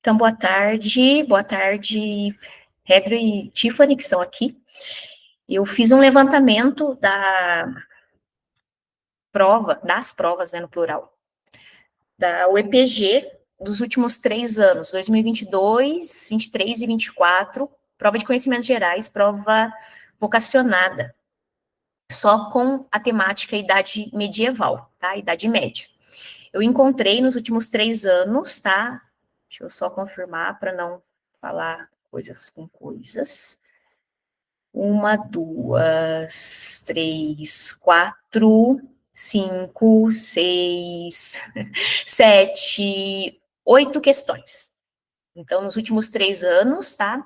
Então, boa tarde, Pedro e Tiffany, que estão aqui. Eu fiz um levantamento das provas, né, no plural, da UEPG dos últimos 3 anos, 2022, 23 e 24, prova de conhecimentos gerais, prova vocacionada, só com a temática idade medieval, tá? Idade média. Eu encontrei nos últimos 3 anos, tá? Deixa eu só confirmar para não falar coisas com coisas. 1, 2, 3, 4, 5, 6, 7, 8 questões. Então, nos últimos 3 anos, tá?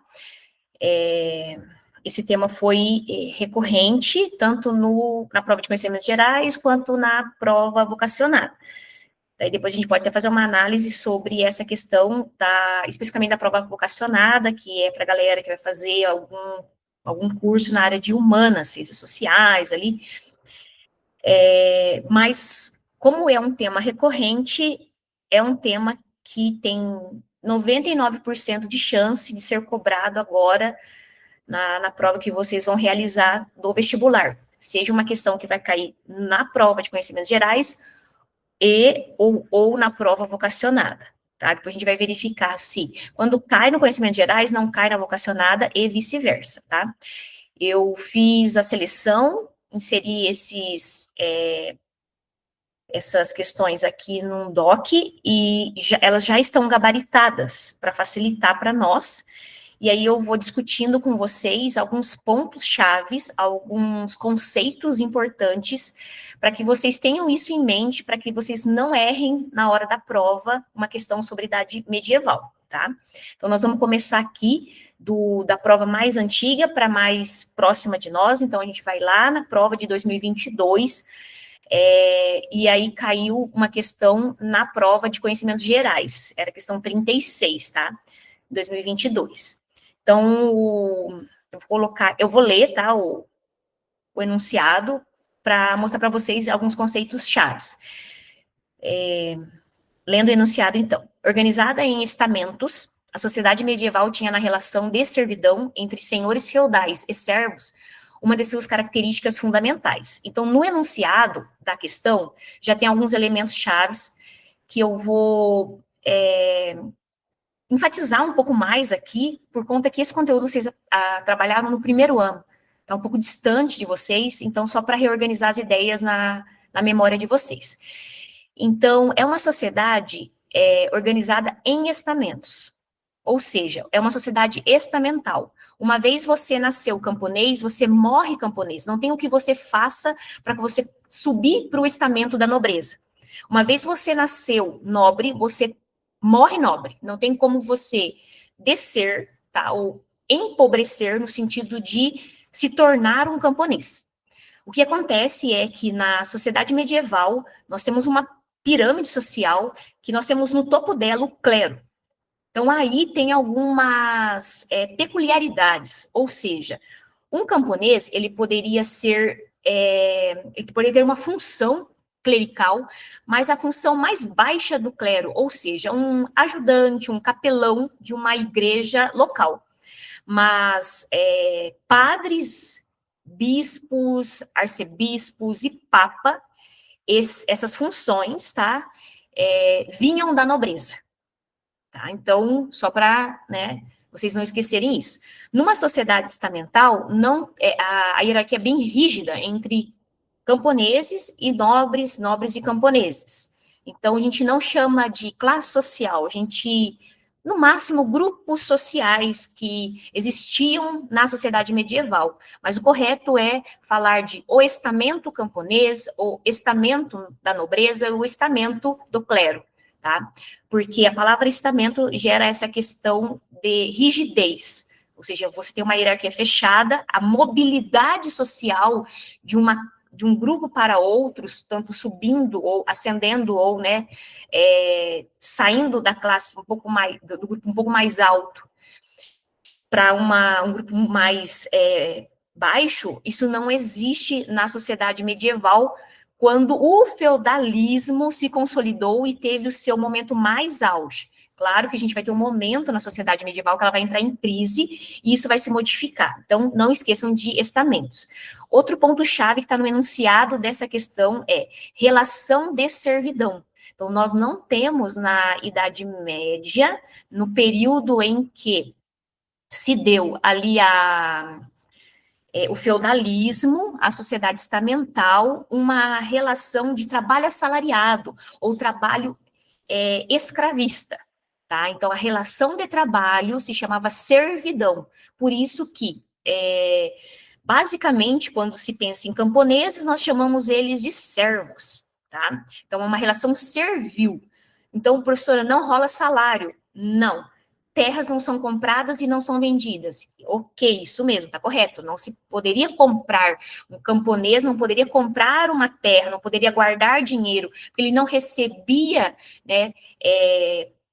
Esse tema foi recorrente, tanto na prova de conhecimentos gerais, quanto na prova vocacionada. Daí depois a gente pode até fazer uma análise sobre essa questão, especificamente da prova vocacionada, que é para a galera que vai fazer algum curso na área de humanas, ciências sociais, ali. Mas, como é um tema recorrente, é um tema que tem 99% de chance de ser cobrado agora na prova que vocês vão realizar do vestibular. Seja uma questão que vai cair na prova de conhecimentos gerais, ou na prova vocacionada, tá? Depois a gente vai verificar se, quando cai no conhecimentos gerais, não cai na vocacionada e vice-versa, tá? Eu fiz a seleção, inseri essas questões aqui num doc, e elas já estão gabaritadas, para facilitar para nós, e aí eu vou discutindo com vocês alguns pontos chaves, alguns conceitos importantes, para que vocês tenham isso em mente, para que vocês não errem na hora da prova uma questão sobre idade medieval, tá? Então, nós vamos começar aqui da prova mais antiga para mais próxima de nós. Então, a gente vai lá na prova de 2022, e aí caiu uma questão na prova de conhecimentos gerais, era a questão 36, tá? 2022. Então, eu vou ler, tá, o enunciado, para mostrar para vocês alguns conceitos chaves. Lendo o enunciado, então. Organizada em estamentos, a sociedade medieval tinha na relação de servidão entre senhores feudais e servos uma de suas características fundamentais. Então, no enunciado da questão, já tem alguns elementos chaves que eu vou enfatizar um pouco mais aqui, por conta que esse conteúdo vocês trabalharam no primeiro ano, está um pouco distante de vocês, então só para reorganizar as ideias na memória de vocês. Então, é uma sociedade organizada em estamentos, ou seja, é uma sociedade estamental. Uma vez você nasceu camponês, você morre camponês, não tem o que você faça para que você subir para o estamento da nobreza. Uma vez você nasceu nobre, você morre nobre, não tem como você descer, tá, ou empobrecer no sentido de se tornar um camponês. O que acontece é que na sociedade medieval, nós temos uma pirâmide social, que nós temos no topo dela o clero. Então, aí tem algumas peculiaridades, ou seja, um camponês, ele poderia ter uma função clerical, mas a função mais baixa do clero, ou seja, um ajudante, um capelão de uma igreja local. Mas padres, bispos, arcebispos e papa, essas funções, tá, vinham da nobreza. Tá? Então, só para, né, vocês não esquecerem isso. Numa sociedade estamental, a hierarquia é bem rígida entre camponeses e nobres e camponeses. Então, a gente não chama de classe social, a gente, no máximo, grupos sociais que existiam na sociedade medieval. Mas o correto é falar de o estamento camponês, o estamento da nobreza, o estamento do clero. Tá? Porque a palavra estamento gera essa questão de rigidez, ou seja, você tem uma hierarquia fechada, a mobilidade social de um grupo para outros, tanto subindo ou ascendendo ou, né, saindo da classe um pouco mais, do grupo um pouco mais alto para um grupo mais baixo, isso não existe na sociedade medieval, quando o feudalismo se consolidou e teve o seu momento mais auge. Claro que a gente vai ter um momento na sociedade medieval que ela vai entrar em crise e isso vai se modificar. Então, não esqueçam de estamentos. Outro ponto-chave que está no enunciado dessa questão é relação de servidão. Então, nós não temos na Idade Média, no período em que se deu ali o feudalismo, a sociedade estamental, uma relação de trabalho assalariado ou trabalho escravista. Tá? Então, a relação de trabalho se chamava servidão. Por isso que, basicamente, quando se pensa em camponeses, nós chamamos eles de servos. Tá? Então, é uma relação servil. Então, professora, não rola salário. Não. Terras não são compradas e não são vendidas. Ok, isso mesmo, está correto. Não se poderia comprar, um camponês não poderia comprar uma terra, não poderia guardar dinheiro, porque ele não recebia, né,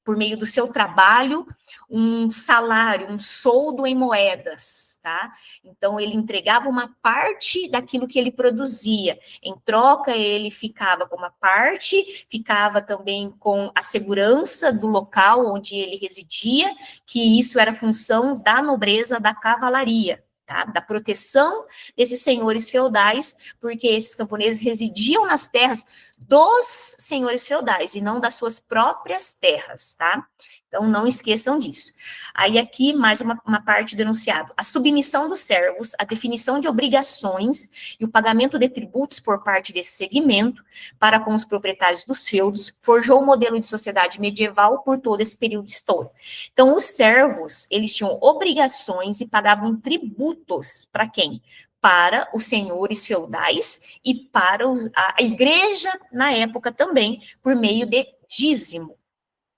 por meio do seu trabalho, um salário, um soldo em moedas, tá? Então, ele entregava uma parte daquilo que ele produzia. Em troca, ele ficava com uma parte, ficava também com a segurança do local onde ele residia, que isso era função da nobreza da cavalaria, tá? Da proteção desses senhores feudais, porque esses camponeses residiam nas terras dos senhores feudais e não das suas próprias terras, tá? Então, não esqueçam disso. Aí, aqui, mais uma parte do enunciado. A submissão dos servos, a definição de obrigações e o pagamento de tributos por parte desse segmento para com os proprietários dos feudos forjou o modelo de sociedade medieval por todo esse período histórico. Então, os servos, eles tinham obrigações e pagavam tributos para quem? Para os senhores feudais e para a igreja, na época também, por meio de dízimo.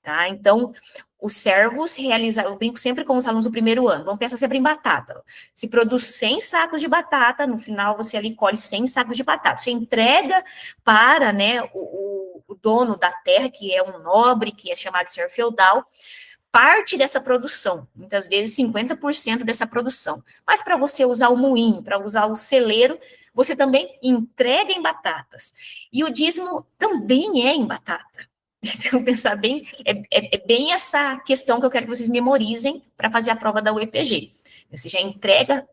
Tá? Então, os servos realizaram, eu brinco sempre com os alunos do primeiro ano, vamos pensar sempre em batata. Se produz 100 sacos de batata, no final você ali colhe 100 sacos de batata. Você entrega para, né, o dono da terra, que é um nobre, que é chamado de senhor feudal, parte dessa produção, muitas vezes 50% dessa produção. Mas para você usar o moinho, para usar o celeiro, você também entrega em batatas. E o dízimo também é em batata. Então, pensar bem, é bem essa questão que eu quero que vocês memorizem para fazer a prova da UEPG. Ou seja, a entrega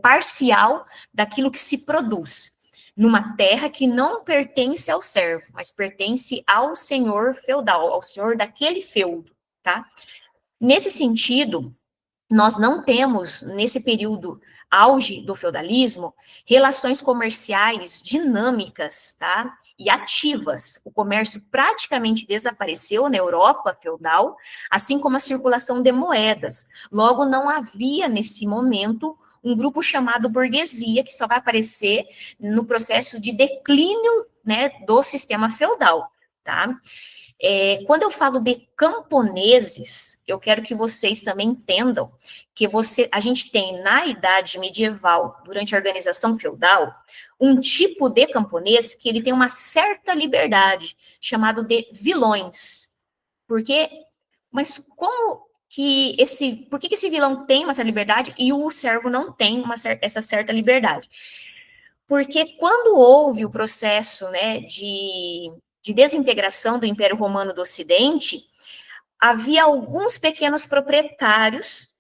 parcial daquilo que se produz numa terra que não pertence ao servo, mas pertence ao senhor feudal, ao senhor daquele feudo, tá? Nesse sentido, nós não temos, nesse período auge do feudalismo, relações comerciais dinâmicas, tá? E ativas. O comércio praticamente desapareceu na Europa feudal, assim como a circulação de moedas. Logo, não havia, nesse momento, um grupo chamado burguesia, que só vai aparecer no processo de declínio, né, do sistema feudal, tá? Quando eu falo de camponeses, eu quero que vocês também entendam que a gente tem na idade medieval, durante a organização feudal, um tipo de camponês que ele tem uma certa liberdade, chamado de vilões. Mas como que por que esse vilão tem uma certa liberdade e o servo não tem essa certa liberdade? Porque quando houve o processo, né, de desintegração do Império Romano do Ocidente, havia alguns pequenos proprietários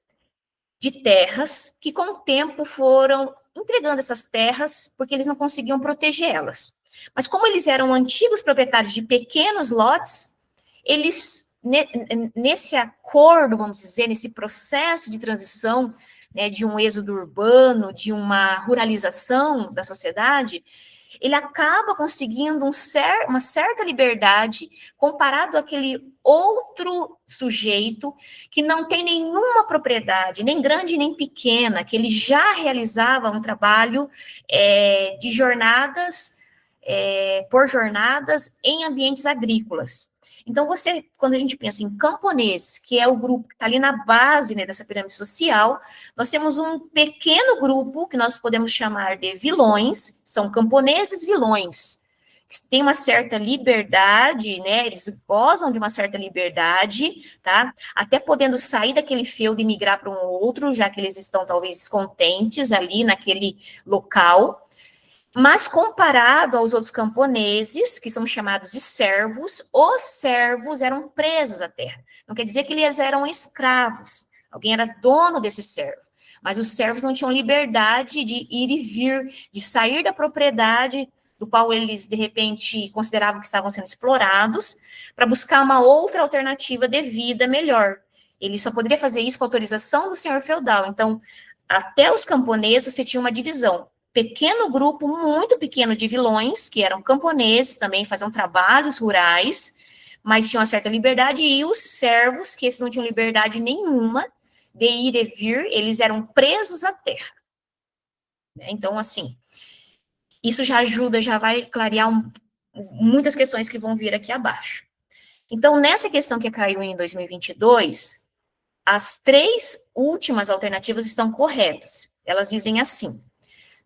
de terras que, com o tempo, foram entregando essas terras porque eles não conseguiam protegê-las. Mas como eles eram antigos proprietários de pequenos lotes, eles, nesse acordo, vamos dizer, nesse processo de transição, né, de um êxodo urbano, de uma ruralização da sociedade, ele acaba conseguindo uma certa liberdade comparado àquele outro sujeito que não tem nenhuma propriedade, nem grande nem pequena, que ele já realizava um trabalho de jornadas, por jornadas em ambientes agrícolas. Então, quando a gente pensa em camponeses, que é o grupo que está ali na base, né, dessa pirâmide social, nós temos um pequeno grupo que nós podemos chamar de vilões, são camponeses vilões, que têm uma certa liberdade, né, eles gozam de uma certa liberdade, tá, até podendo sair daquele feudo e migrar para um outro, já que eles estão talvez descontentes ali naquele local. Mas comparado aos outros camponeses, que são chamados de servos, os servos eram presos à terra. Não quer dizer que eles eram escravos. Alguém era dono desse servo. Mas os servos não tinham liberdade de ir e vir, de sair da propriedade do qual eles, de repente, consideravam que estavam sendo explorados, para buscar uma outra alternativa de vida melhor. Ele só poderia fazer isso com autorização do senhor feudal. Então, até os camponeses, você tinha uma divisão. Pequeno grupo, muito pequeno de vilões, que eram camponeses, também faziam trabalhos rurais, mas tinham uma certa liberdade, e os servos, que esses não tinham liberdade nenhuma de ir e vir, eles eram presos à terra. Então, assim, isso já ajuda, já vai clarear muitas questões que vão vir aqui abaixo. Então, nessa questão que caiu em 2022, as 3 últimas alternativas estão corretas. Elas dizem assim: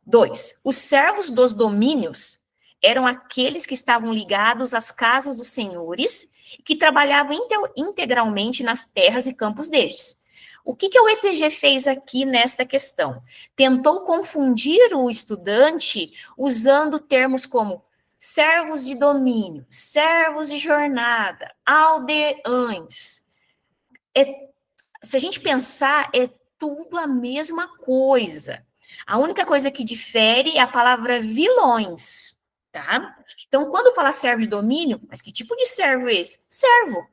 2. Os servos dos domínios eram aqueles que estavam ligados às casas dos senhores e que trabalhavam integralmente nas terras e campos destes. O que o EPG fez aqui nesta questão? Tentou confundir o estudante usando termos como servos de domínio, servos de jornada, aldeães. Se a gente pensar, é tudo a mesma coisa. A única coisa que difere é a palavra vilões, tá? Então, quando fala servo de domínio, mas que tipo de servo é esse? Servo.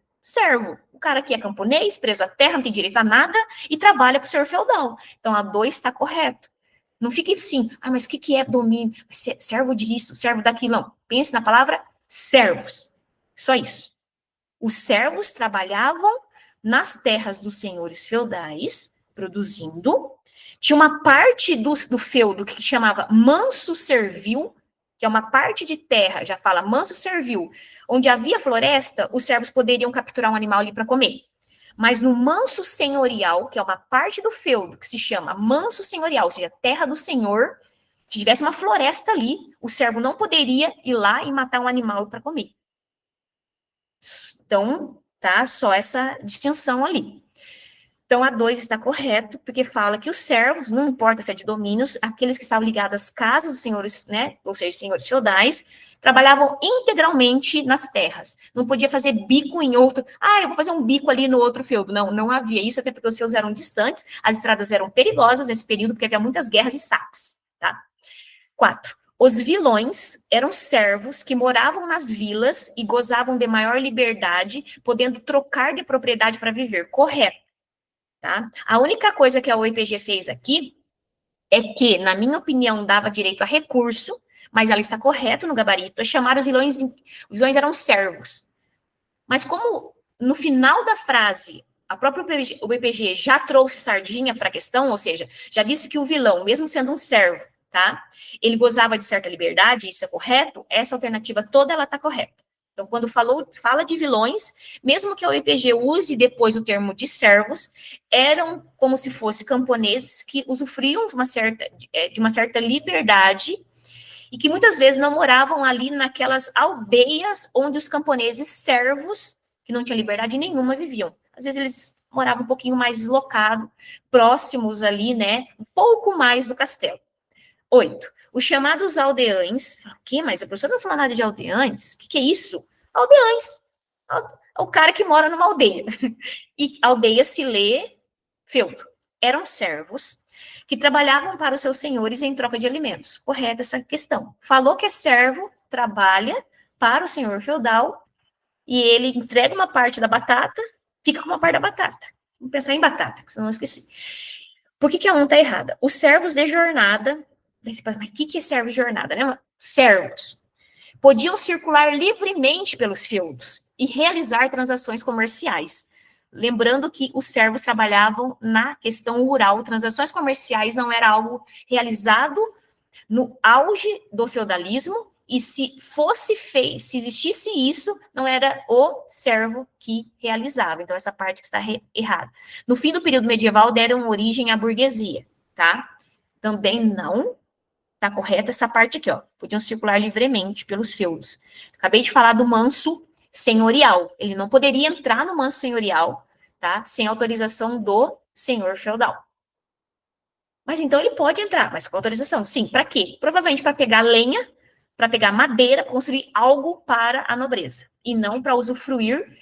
O cara que é camponês, preso à terra, não tem direito a nada e trabalha para o senhor feudal. Então, a 2 está correto. Não fique assim, mas o que é domínio? Servo disso, servo daquilo. Não. Pense na palavra servos. Só isso. Os servos trabalhavam nas terras dos senhores feudais, produzindo. Tinha uma parte do feudo que chamava manso servil, que é uma parte de terra, já fala manso servil, onde havia floresta, os servos poderiam capturar um animal ali para comer. Mas no manso senhorial, que é uma parte do feudo que se chama manso senhorial, ou seja, terra do senhor, se tivesse uma floresta ali, o servo não poderia ir lá e matar um animal para comer. Então, tá? Só essa distinção ali. Então, a 2 está correto, porque fala que os servos, não importa se é de domínios, aqueles que estavam ligados às casas dos senhores, né, ou seja, senhores feudais, trabalhavam integralmente nas terras. Não podia fazer bico em outro, eu vou fazer um bico ali no outro feudo. Não havia isso, até porque os feudos eram distantes, as estradas eram perigosas nesse período, porque havia muitas guerras e saques, tá? 4. Os vilões eram servos que moravam nas vilas e gozavam de maior liberdade, podendo trocar de propriedade para viver. Correto. Tá? A única coisa que a UEPG fez aqui é que, na minha opinião, dava direito a recurso, mas ela está correta no gabarito, é chamar os vilões eram servos. Mas como no final da frase, a própria UEPG já trouxe sardinha para a questão, ou seja, já disse que o vilão, mesmo sendo um servo, tá? Ele gozava de certa liberdade, isso é correto, essa alternativa toda ela está correta. Então, quando fala de vilões, mesmo que a UEPG use depois o termo de servos, eram como se fossem camponeses que usufruíam de uma certa liberdade e que muitas vezes não moravam ali naquelas aldeias onde os camponeses servos, que não tinham liberdade nenhuma, viviam. Às vezes eles moravam um pouquinho mais deslocados, próximos ali, né, um pouco mais do castelo. 8. Os chamados aldeães. Que? Mas a professora não falou nada de aldeães? O que é isso? Aldeães. O cara que mora numa aldeia. E aldeia se lê feudo. Eram servos que trabalhavam para os seus senhores em troca de alimentos. Correta essa questão. Falou que é servo, trabalha para o senhor feudal e ele entrega uma parte da batata, fica com uma parte da batata. Vamos pensar em batata, que senão eu esqueci. Por que a 1 está errada? Os servos de jornada. Mas o que é servo de jornada? Né? Servos podiam circular livremente pelos feudos e realizar transações comerciais. Lembrando que os servos trabalhavam na questão rural, transações comerciais não era algo realizado no auge do feudalismo, e se existisse isso, não era o servo que realizava. Então, essa parte que está errada. No fim do período medieval, deram origem à burguesia, tá? Também não tá correta essa parte aqui, ó. Podiam circular livremente pelos feudos. Acabei de falar do manso senhorial. Ele não poderia entrar no manso senhorial, tá? Sem autorização do senhor feudal. Mas então ele pode entrar, mas com autorização. Sim, para quê? Provavelmente para pegar lenha, para pegar madeira, construir algo para a nobreza, e não para usufruir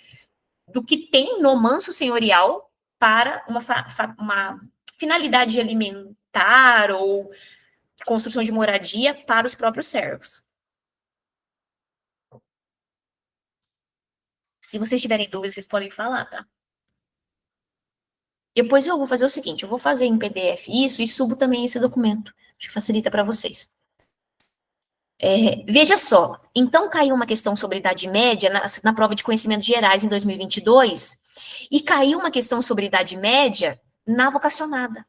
do que tem no manso senhorial para uma finalidade alimentar ou construção de moradia para os próprios servos. Se vocês tiverem dúvidas, vocês podem falar, tá? Depois eu vou fazer o seguinte, eu vou fazer em PDF isso e subo também esse documento. Acho que facilita para vocês. Veja só, então caiu uma questão sobre Idade Média na prova de conhecimentos gerais em 2022 e caiu uma questão sobre Idade Média na vocacionada.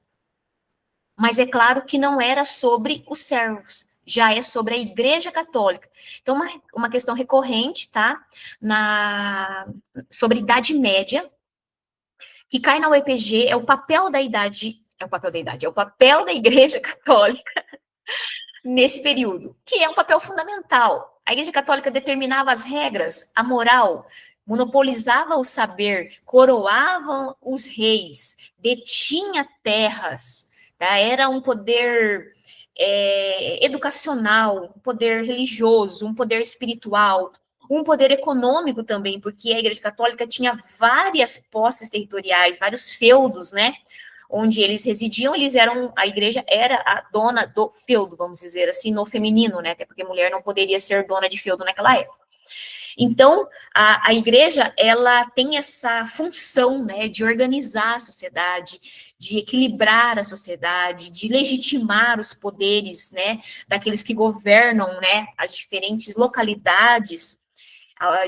Mas é claro que não era sobre os servos, já é sobre a Igreja Católica. Então, uma questão recorrente, tá? Sobre Idade Média, que cai na UEPG, é o papel da Igreja Católica nesse período, que é um papel fundamental. A Igreja Católica determinava as regras, a moral, monopolizava o saber, coroava os reis, detinha terras, tá? Era um poder educacional, um poder religioso, um poder espiritual, um poder econômico também, porque a Igreja Católica tinha várias posses territoriais, vários feudos, né? Onde eles residiam, a igreja era a dona do feudo, vamos dizer assim, no feminino, né? Até porque mulher não poderia ser dona de feudo naquela época. Então, a igreja, ela tem essa função, né, de organizar a sociedade, de equilibrar a sociedade, de legitimar os poderes, né, daqueles que governam, né, as diferentes localidades,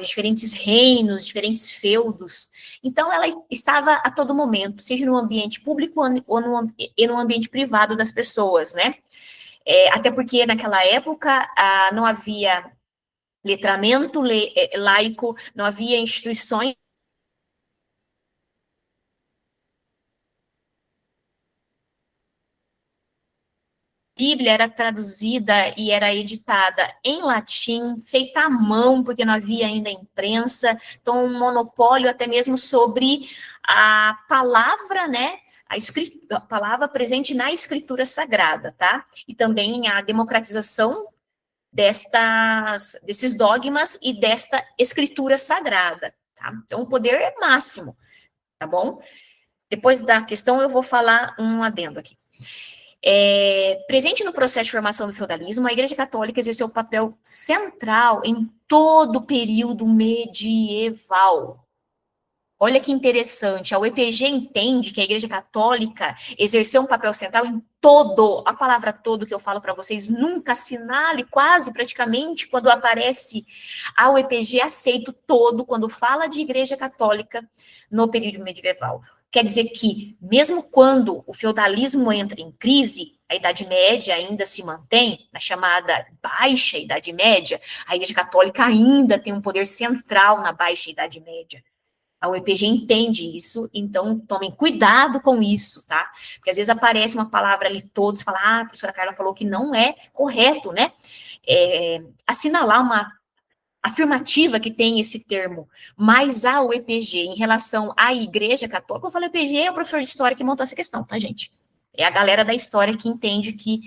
diferentes reinos, diferentes feudos. Então, ela estava a todo momento, seja no ambiente público ou no ambiente privado das pessoas, né? Até porque naquela época não havia letramento laico, não havia instituições. A Bíblia era traduzida e era editada em latim, feita à mão, porque não havia ainda imprensa, então um monopólio até mesmo sobre a palavra, né? A palavra presente na escritura sagrada, tá? E também a democratização desses dogmas e desta escritura sagrada, tá? Então, o poder é máximo, tá bom? Depois da questão, eu vou falar um adendo aqui. Presente no processo de formação do feudalismo, a Igreja Católica exerceu um papel central em todo o período medieval. Olha que interessante, a UEPG entende que a Igreja Católica exerceu um papel central em todo, a palavra todo que eu falo para vocês, nunca assinale, quase, praticamente, quando aparece a UEPG, aceito todo, quando fala de Igreja Católica no período medieval. Quer dizer que, mesmo quando o feudalismo entra em crise, a Idade Média ainda se mantém, na chamada Baixa Idade Média, a Igreja Católica ainda tem um poder central na Baixa Idade Média. A UEPG entende isso, então tomem cuidado com isso, tá? Porque às vezes aparece uma palavra ali, todos falam, a professora Carla falou que não é correto, né? Assinalar uma afirmativa que tem esse termo, mas a UEPG, em relação à Igreja Católica, eu falo UEPG, é o professor de história que montou essa questão, tá, gente? É a galera da história que entende que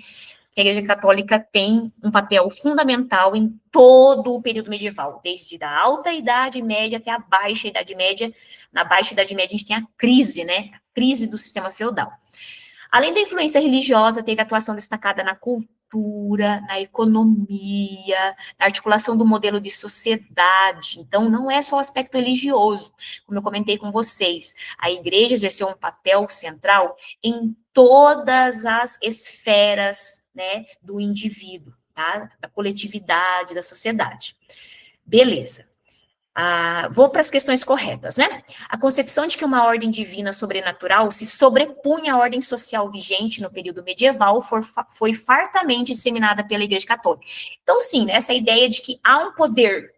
a Igreja Católica tem um papel fundamental em todo o período medieval, desde a Alta Idade Média até a Baixa Idade Média. Na Baixa Idade Média, a gente tem a crise, né? A crise do sistema feudal. Além da influência religiosa, teve atuação destacada na cultura, na economia, na articulação do modelo de sociedade. Então, não é só o aspecto religioso, como eu comentei com vocês. A igreja exerceu um papel central em todas as esferas, né, do indivíduo, tá? Da coletividade, da sociedade. Beleza. Vou para as questões corretas, né? A concepção de que uma ordem divina sobrenatural se sobrepunha à ordem social vigente no período medieval foi fartamente disseminada pela Igreja Católica. Então, sim, né, essa ideia de que há um poder,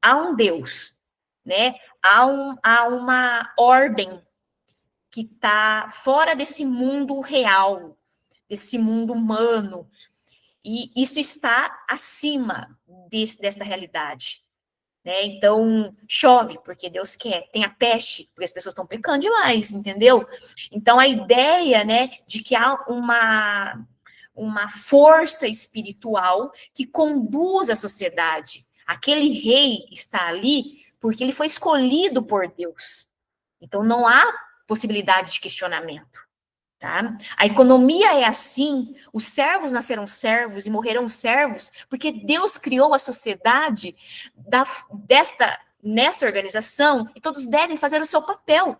há um Deus, né? Há uma ordem que está fora desse mundo real, desse mundo humano, e isso está acima desta realidade. né? Então, chove, porque Deus quer. Tem a peste, porque as pessoas estão pecando demais, entendeu? Então, a ideia, né, de que há uma força espiritual que conduz a sociedade. Aquele rei está ali porque ele foi escolhido por Deus. Então, não há possibilidade de questionamento. Tá? A economia é assim, os servos nasceram servos e morrerão servos, porque Deus criou a sociedade nesta organização e todos devem fazer o seu papel.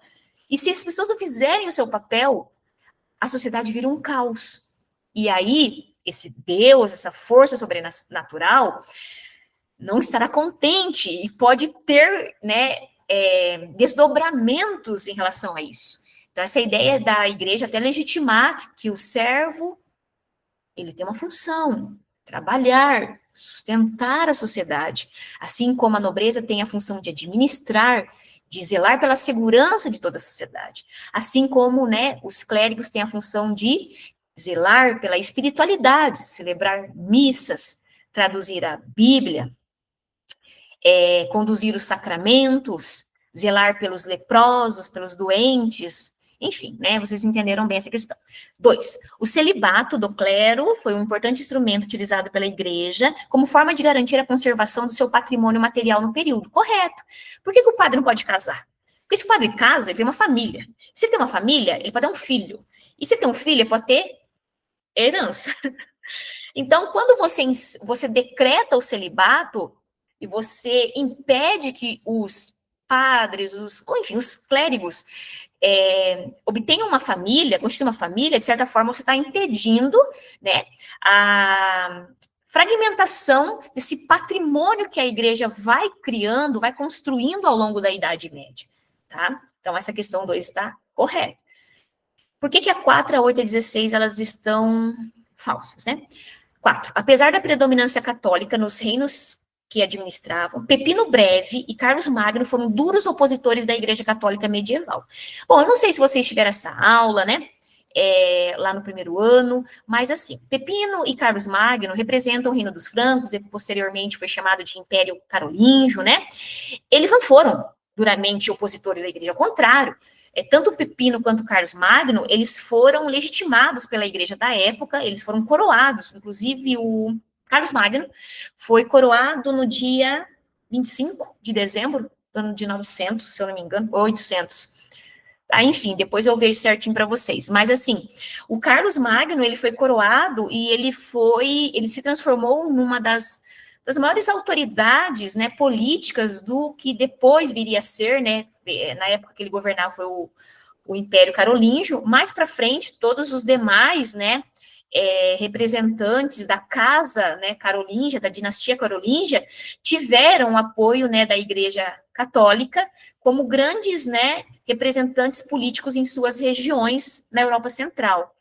E se as pessoas não fizerem o seu papel, a sociedade vira um caos. E aí, esse Deus, essa força sobrenatural, não estará contente e pode ter, né, desdobramentos em relação a isso. Então, essa ideia da igreja até legitimar que o servo, ele tem uma função, trabalhar, sustentar a sociedade, assim como a nobreza tem a função de administrar, de zelar pela segurança de toda a sociedade, assim como, né, os clérigos têm a função de zelar pela espiritualidade, celebrar missas, traduzir a Bíblia, conduzir os sacramentos, zelar pelos leprosos, pelos doentes, enfim, né, vocês entenderam bem essa questão. 2, o celibato do clero foi um importante instrumento utilizado pela igreja como forma de garantir a conservação do seu patrimônio material no período. Correto. Por que o padre não pode casar? Porque se o padre casa, ele tem uma família. Se ele tem uma família, ele pode ter um filho. E se ele tem um filho, ele pode ter herança. Então, quando você decreta o celibato e você impede que os padres, enfim, os clérigos obtenham uma família, constituam uma família, de certa forma você está impedindo, né, a fragmentação desse patrimônio que a igreja vai criando, vai construindo ao longo da Idade Média, tá? Então, essa questão 2 está correta. Por que a 4, a 8 e a 16, elas estão falsas, né? 4. Apesar da predominância católica nos reinos que administravam, Pepino Breve e Carlos Magno foram duros opositores da Igreja Católica medieval. Bom, eu não sei se vocês tiveram essa aula, né, lá no primeiro ano, mas assim, Pepino e Carlos Magno representam o Reino dos Francos, e posteriormente foi chamado de Império Carolíngio, né? Eles não foram duramente opositores da Igreja, ao contrário, tanto Pepino quanto Carlos Magno, eles foram legitimados pela igreja da época, eles foram coroados, inclusive o Carlos Magno foi coroado no dia 25 de dezembro do ano de 900, se eu não me engano, 800. Enfim, depois eu vejo certinho para vocês. Mas assim, o Carlos Magno, ele foi coroado e ele se transformou numa das maiores autoridades, né, políticas do que depois viria a ser, né, na época que ele governava foi o Império Carolíngio. Mais para frente, todos os demais, né, representantes da casa, né, carolíngia, da dinastia carolíngia, tiveram apoio, né, da Igreja Católica como grandes, né, representantes políticos em suas regiões na Europa Central.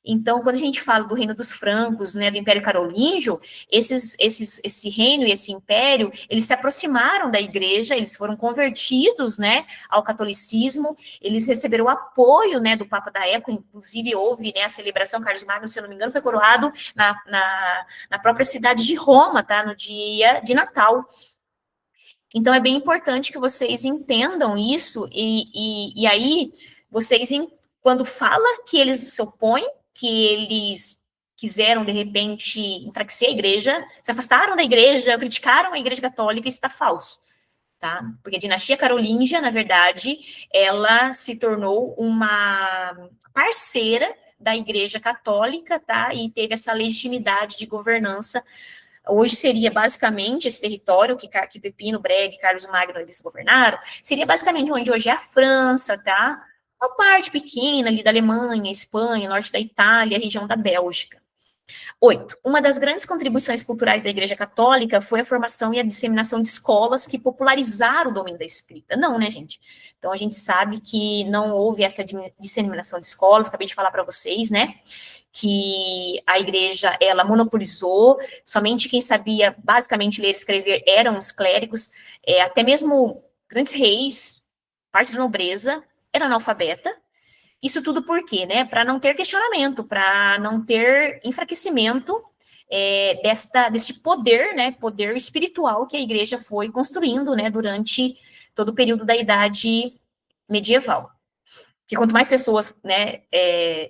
Então, quando a gente fala do reino dos francos, né, do Império Carolíngio, esse reino e esse império, eles se aproximaram da igreja, eles foram convertidos, né, ao catolicismo, eles receberam o apoio, né, do Papa da época, inclusive houve, né, a celebração, Carlos Magno, se eu não me engano, foi coroado na própria cidade de Roma, tá, no dia de Natal. Então, é bem importante que vocês entendam isso, e aí, vocês, quando fala que eles se opõem, que eles quiseram, de repente, enfraquecer a igreja, se afastaram da igreja, criticaram a igreja católica, isso está falso, tá? Porque a dinastia carolíngia, na verdade, ela se tornou uma parceira da igreja católica, tá? E teve essa legitimidade de governança. Hoje seria basicamente esse território que Pepino, Breve, Carlos Magno, eles governaram, seria basicamente onde hoje é a França, tá? Uma parte pequena ali da Alemanha, Espanha, norte da Itália, região da Bélgica. 8. Uma das grandes contribuições culturais da Igreja Católica foi a formação e a disseminação de escolas que popularizaram o domínio da escrita. Não, né, gente? Então, a gente sabe que não houve essa disseminação de escolas, acabei de falar para vocês, né? Que a igreja, ela monopolizou, somente quem sabia basicamente ler e escrever eram os clérigos, até mesmo grandes reis, parte da nobreza, era analfabeta. Isso tudo por quê, né? Para não ter questionamento, para não ter enfraquecimento desse poder, né, poder espiritual que a igreja foi construindo, né, durante todo o período da Idade Medieval. Que quanto mais pessoas, né,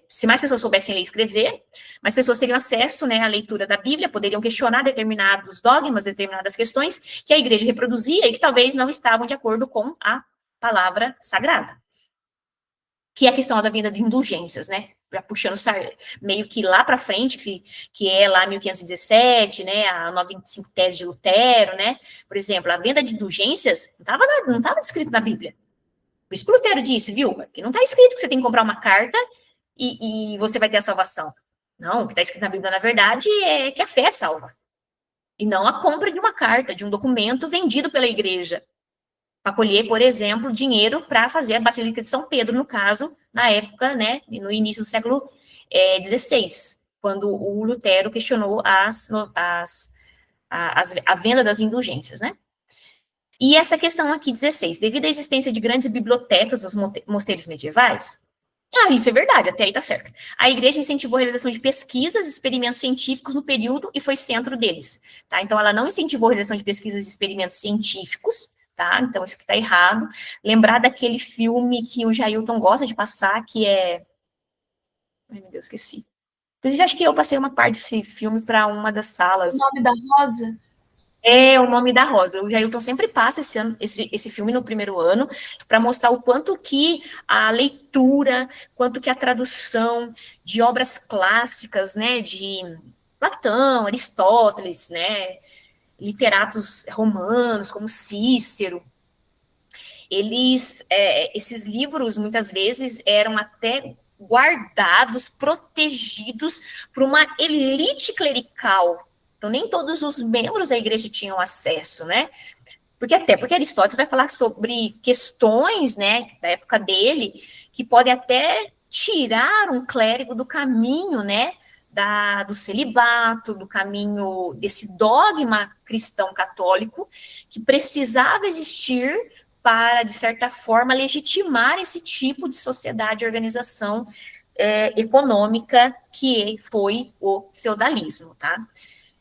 se mais pessoas soubessem ler e escrever, mais pessoas teriam acesso, né, à leitura da Bíblia, poderiam questionar determinados dogmas, determinadas questões que a igreja reproduzia e que talvez não estavam de acordo com a palavra sagrada. Que é a questão da venda de indulgências, né, já puxando meio que lá para frente, que é lá 1517, né, a 95 tese de Lutero, né, por exemplo, a venda de indulgências não estava descrito na Bíblia. Por isso que o Lutero disse, viu, que não está escrito que você tem que comprar uma carta e você vai ter a salvação. Não, o que está escrito na Bíblia, na verdade, é que a fé é salva. E não a compra de uma carta, de um documento vendido pela igreja, para colher, por exemplo, dinheiro para fazer a Basílica de São Pedro, no caso, na época, né, no início do século XVI, quando o Lutero questionou a venda das indulgências, né? E essa questão aqui, 16, devido à existência de grandes bibliotecas nos mosteiros medievais, isso é verdade, até aí tá certo. A igreja incentivou a realização de pesquisas e experimentos científicos no período e foi centro deles, tá? Então, ela não incentivou a realização de pesquisas e experimentos científicos, tá? Então, isso que tá errado. Lembrar daquele filme que o Jailton gosta de passar, que é... Ai, meu Deus, esqueci. Inclusive, acho que eu passei uma parte desse filme para uma das salas. O Nome da Rosa? É O Nome da Rosa. O Jailton sempre passa esse filme no primeiro ano para mostrar o quanto que a leitura, quanto que a tradução de obras clássicas, né, de Platão, Aristóteles, né, literatos romanos como Cícero, esses livros muitas vezes eram até guardados, protegidos por uma elite clerical. Então, nem todos os membros da igreja tinham acesso, né? Porque Aristóteles vai falar sobre questões, né, da época dele, que podem até tirar um clérigo do caminho, né, do celibato, do caminho desse dogma cristão católico, que precisava existir para, de certa forma, legitimar esse tipo de sociedade e organização econômica que foi o feudalismo, tá?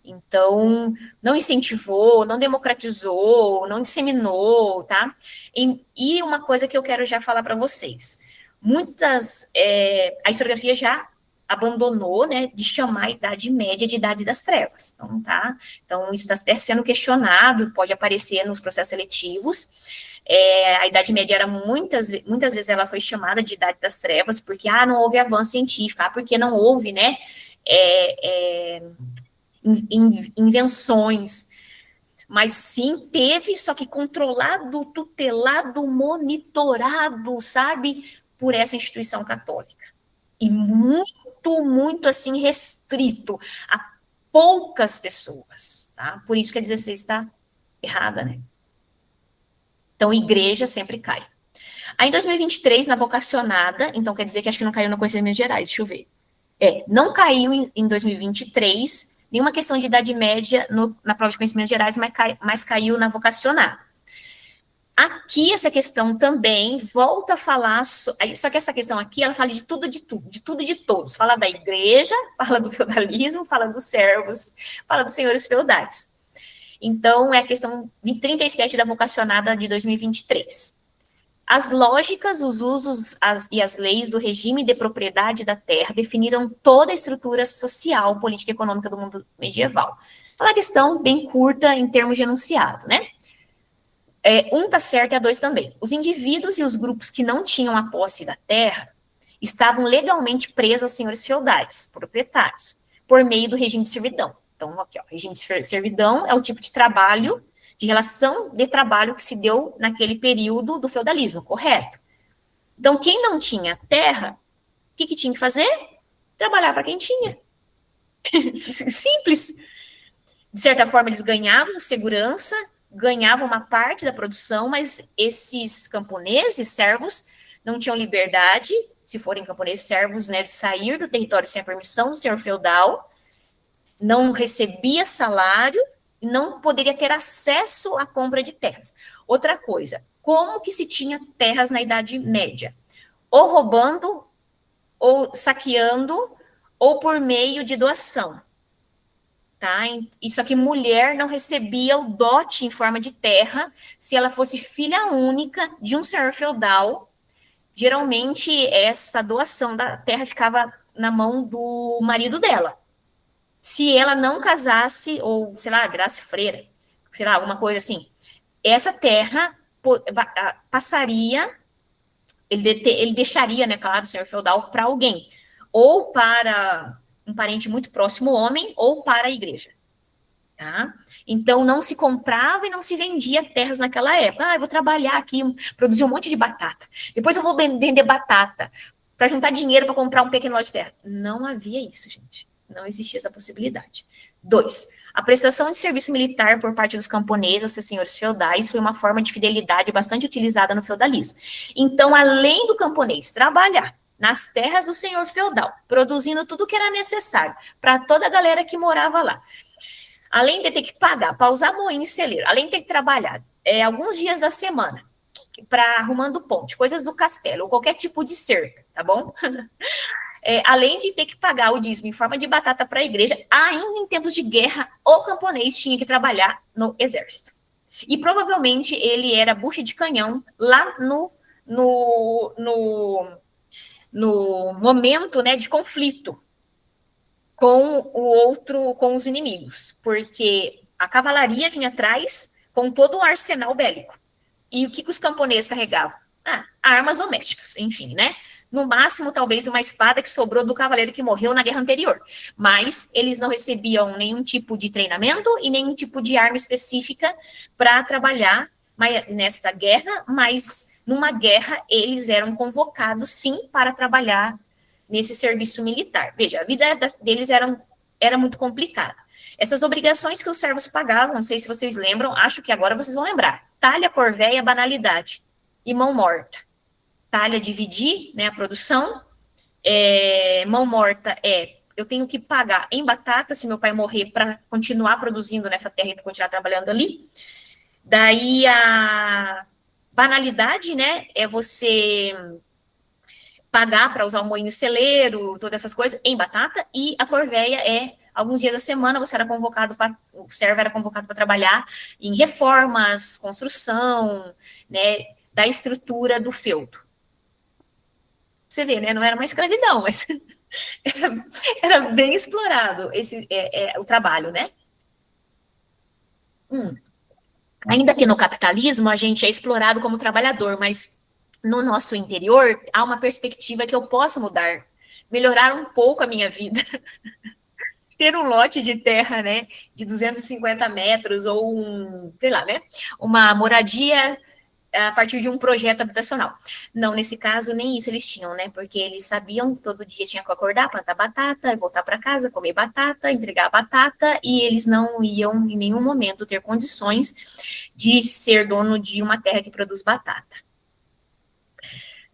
Então, não incentivou, não democratizou, não disseminou, tá? E uma coisa que eu quero já falar para vocês. A historiografia já abandonou, né, de chamar a Idade Média de Idade das Trevas, então, tá? Então, isso está até sendo questionado, pode aparecer nos processos seletivos. A Idade Média era muitas vezes ela foi chamada de Idade das Trevas, porque, não houve avanço científico, porque não houve, né, invenções, mas sim teve, só que controlado, tutelado, monitorado, sabe, por essa instituição católica. E muito, assim, restrito a poucas pessoas, tá? Por isso que a 16 está errada, né? Então, igreja sempre cai. Aí, em 2023, na vocacionada, então quer dizer que acho que não caiu no Conhecimentos Gerais, deixa eu ver. Não caiu em 2023, nenhuma questão de Idade Média na prova de Conhecimentos Gerais, mas caiu na vocacionada. Aqui, essa questão também volta a falar, só que essa questão aqui, ela fala de tudo e de todos. Fala da igreja, fala do feudalismo, fala dos servos, fala dos senhores feudais. Então, é a questão 37 da vocacionada de 2023. As lógicas, os usos e as leis do regime de propriedade da terra definiram toda a estrutura social, política e econômica do mundo medieval. É uma questão bem curta em termos de enunciado, né? Um tá certo e a dois também. Os indivíduos e os grupos que não tinham a posse da terra estavam legalmente presos aos senhores feudais, proprietários, por meio do regime de servidão. Então, aqui, ó, regime de servidão é o tipo de trabalho, de relação de trabalho que se deu naquele período do feudalismo, correto? Então, quem não tinha terra, o que tinha que fazer? Trabalhar para quem tinha. Simples. De certa forma, eles ganhavam segurança, ganhavam uma parte da produção, mas esses camponeses, servos, não tinham liberdade, se forem camponeses servos, né, de sair do território sem a permissão do senhor feudal, não recebia salário, não poderia ter acesso à compra de terras. Outra coisa, como que se tinha terras na Idade Média? Ou roubando, ou saqueando, ou por meio de doação. tá? Isso aqui, mulher não recebia o dote em forma de terra se ela fosse filha única de um senhor feudal. Geralmente, essa doação da terra ficava na mão do marido dela. Se ela não casasse, ou, sei lá, virasse freira, sei lá, alguma coisa assim, essa terra passaria, ele deixaria, né, claro, o senhor feudal para alguém, ou para um parente muito próximo, homem, ou para a igreja. Tá? Então, não se comprava e não se vendia terras naquela época. Ah, eu vou trabalhar aqui, produzir um monte de batata. Depois eu vou vender batata para juntar dinheiro para comprar um pequeno lote de terra. Não havia isso, gente. Não existia essa possibilidade. 2. A prestação de serviço militar por parte dos camponeses aos seus senhores feudais foi uma forma de fidelidade bastante utilizada no feudalismo. Então, além do camponês trabalhar nas terras do senhor feudal, produzindo tudo que era necessário para toda a galera que morava lá, além de ter que pagar para usar moinho e celeiro, além de ter que trabalhar alguns dias da semana para arrumando ponte, coisas do castelo, ou qualquer tipo de cerca, tá bom? Além de ter que pagar o dízimo em forma de batata para a igreja, ainda em tempos de guerra, o camponês tinha que trabalhar no exército. E provavelmente ele era bucha de canhão lá no momento, né, de conflito com os inimigos, porque a cavalaria vinha atrás com todo o arsenal bélico. E o que os camponeses carregavam? Armas domésticas, enfim, né? No máximo, talvez uma espada que sobrou do cavaleiro que morreu na guerra anterior. Mas eles não recebiam nenhum tipo de treinamento e nenhum tipo de arma específica para trabalhar nesta guerra, mas numa guerra eles eram convocados, sim, para trabalhar nesse serviço militar. Veja, a vida deles era muito complicada. Essas obrigações que os servos pagavam, não sei se vocês lembram, acho que agora vocês vão lembrar. Talha, corvéia, banalidade e mão morta. Talha, dividir, né, a produção. Mão morta eu tenho que pagar em batata se meu pai morrer para continuar produzindo nessa terra e continuar trabalhando ali. Daí a banalidade, né, é você pagar para usar o moinho celeiro, todas essas coisas, em batata, e a corvéia alguns dias da semana você era convocado o servo era convocado para trabalhar em reformas, construção, né, da estrutura do feudo. Você vê, né, não era uma escravidão, mas era bem explorado o trabalho, né? Ainda que no capitalismo a gente é explorado como trabalhador, mas no nosso interior há uma perspectiva que eu posso mudar, melhorar um pouco a minha vida. Ter um lote de terra, né, de 250 metros ou sei lá, né, uma moradia a partir de um projeto habitacional. Não, nesse caso, nem isso eles tinham, né, porque eles sabiam que todo dia tinha que acordar, plantar batata, voltar para casa, comer batata, entregar batata, e eles não iam em nenhum momento ter condições de ser dono de uma terra que produz batata.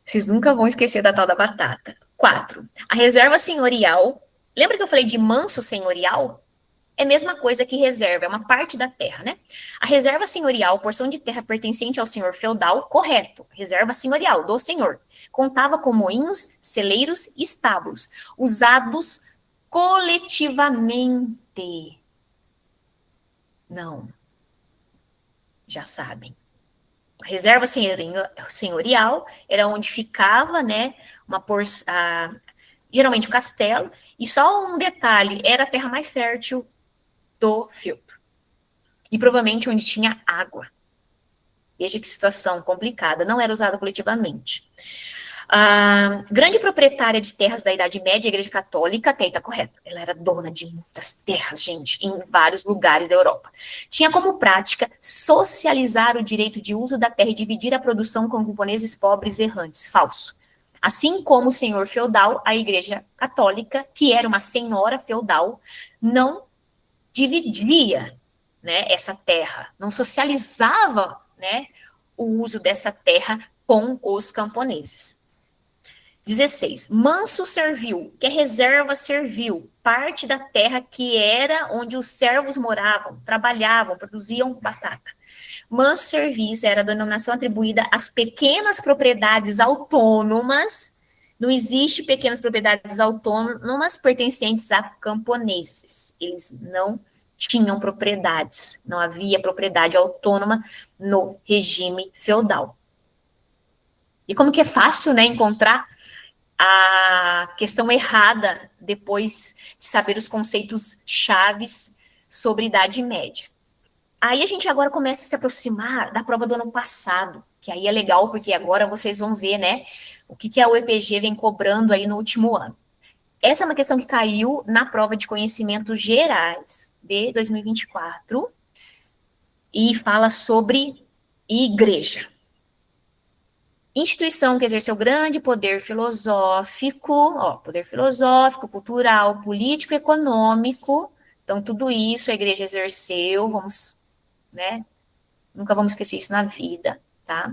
Vocês nunca vão esquecer da tal da batata. 4. A reserva senhorial. Lembra que eu falei de manso senhorial? É a mesma coisa que reserva, é uma parte da terra, né? A reserva senhorial, porção de terra pertencente ao senhor feudal, correto. Reserva senhorial do senhor. Contava com moinhos, celeiros e estábulos, usados coletivamente. Não. Já sabem. A reserva senhorial era onde ficava, né, geralmente o castelo, e só um detalhe, era a terra mais fértil do feudo. E provavelmente onde tinha água. Veja que situação complicada, não era usada coletivamente. A grande proprietária de terras da Idade Média, a Igreja Católica, até aí está correto, ela era dona de muitas terras, gente, em vários lugares da Europa. Tinha como prática socializar o direito de uso da terra e dividir a produção com camponeses pobres e errantes. Falso. Assim como o senhor feudal, a Igreja Católica, que era uma senhora feudal, não dividia, né, essa terra, não socializava, né, o uso dessa terra com os camponeses. 16. Manso servil, que é reserva servil, parte da terra que era onde os servos moravam, trabalhavam, produziam batata. Manso servis era a denominação atribuída às pequenas propriedades autônomas. Não existe pequenas propriedades autônomas pertencentes a camponeses. Eles não tinham propriedades, não havia propriedade autônoma no regime feudal. E como que é fácil, né, encontrar a questão errada depois de saber os conceitos chaves sobre Idade Média. Aí a gente agora começa a se aproximar da prova do ano passado, que aí é legal, porque agora vocês vão ver, né, o que a UEPG vem cobrando aí no último ano. Essa é uma questão que caiu na prova de conhecimentos gerais de 2024 e fala sobre igreja. Instituição que exerceu grande poder filosófico, cultural, político, econômico. Então, tudo isso a igreja exerceu, né? Nunca vamos esquecer isso na vida, tá?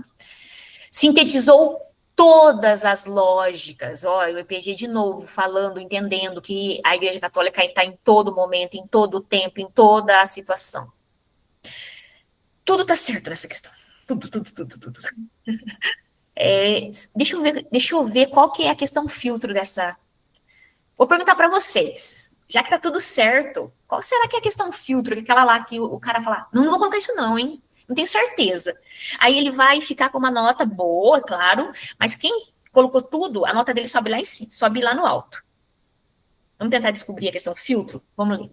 Sintetizou todas as lógicas, o EPG de novo falando, entendendo que a Igreja Católica está em todo momento, em todo o tempo, em toda a situação. Tudo está certo nessa questão. Tudo. Deixa eu ver qual que é a questão filtro dessa. Vou perguntar para vocês, já que tá tudo certo, qual será que é a questão filtro? Aquela lá que o cara fala, não vou colocar isso não, hein? Não tenho certeza. Aí ele vai ficar com uma nota boa, claro, mas quem colocou tudo, a nota dele sobe lá em cima, sobe lá no alto. Vamos tentar descobrir a questão filtro? Vamos ler.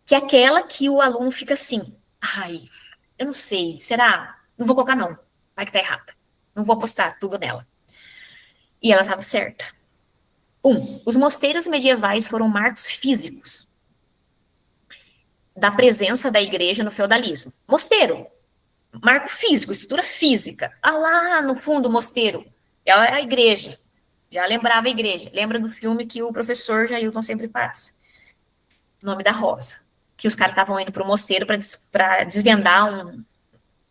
Que é aquela que o aluno fica assim, ai, eu não sei, será? Não vou colocar não, vai que tá errada. Não vou apostar tudo nela. E ela estava certa. 1. Os mosteiros medievais foram marcos físicos da presença da igreja no feudalismo. Mosteiro, marco físico, estrutura física. Ah lá, no fundo, o mosteiro. É a igreja. Já lembrava a igreja. Lembra do filme que o professor Jailton sempre passa. Nome da Rosa. Que os caras estavam indo para o mosteiro para desvendar um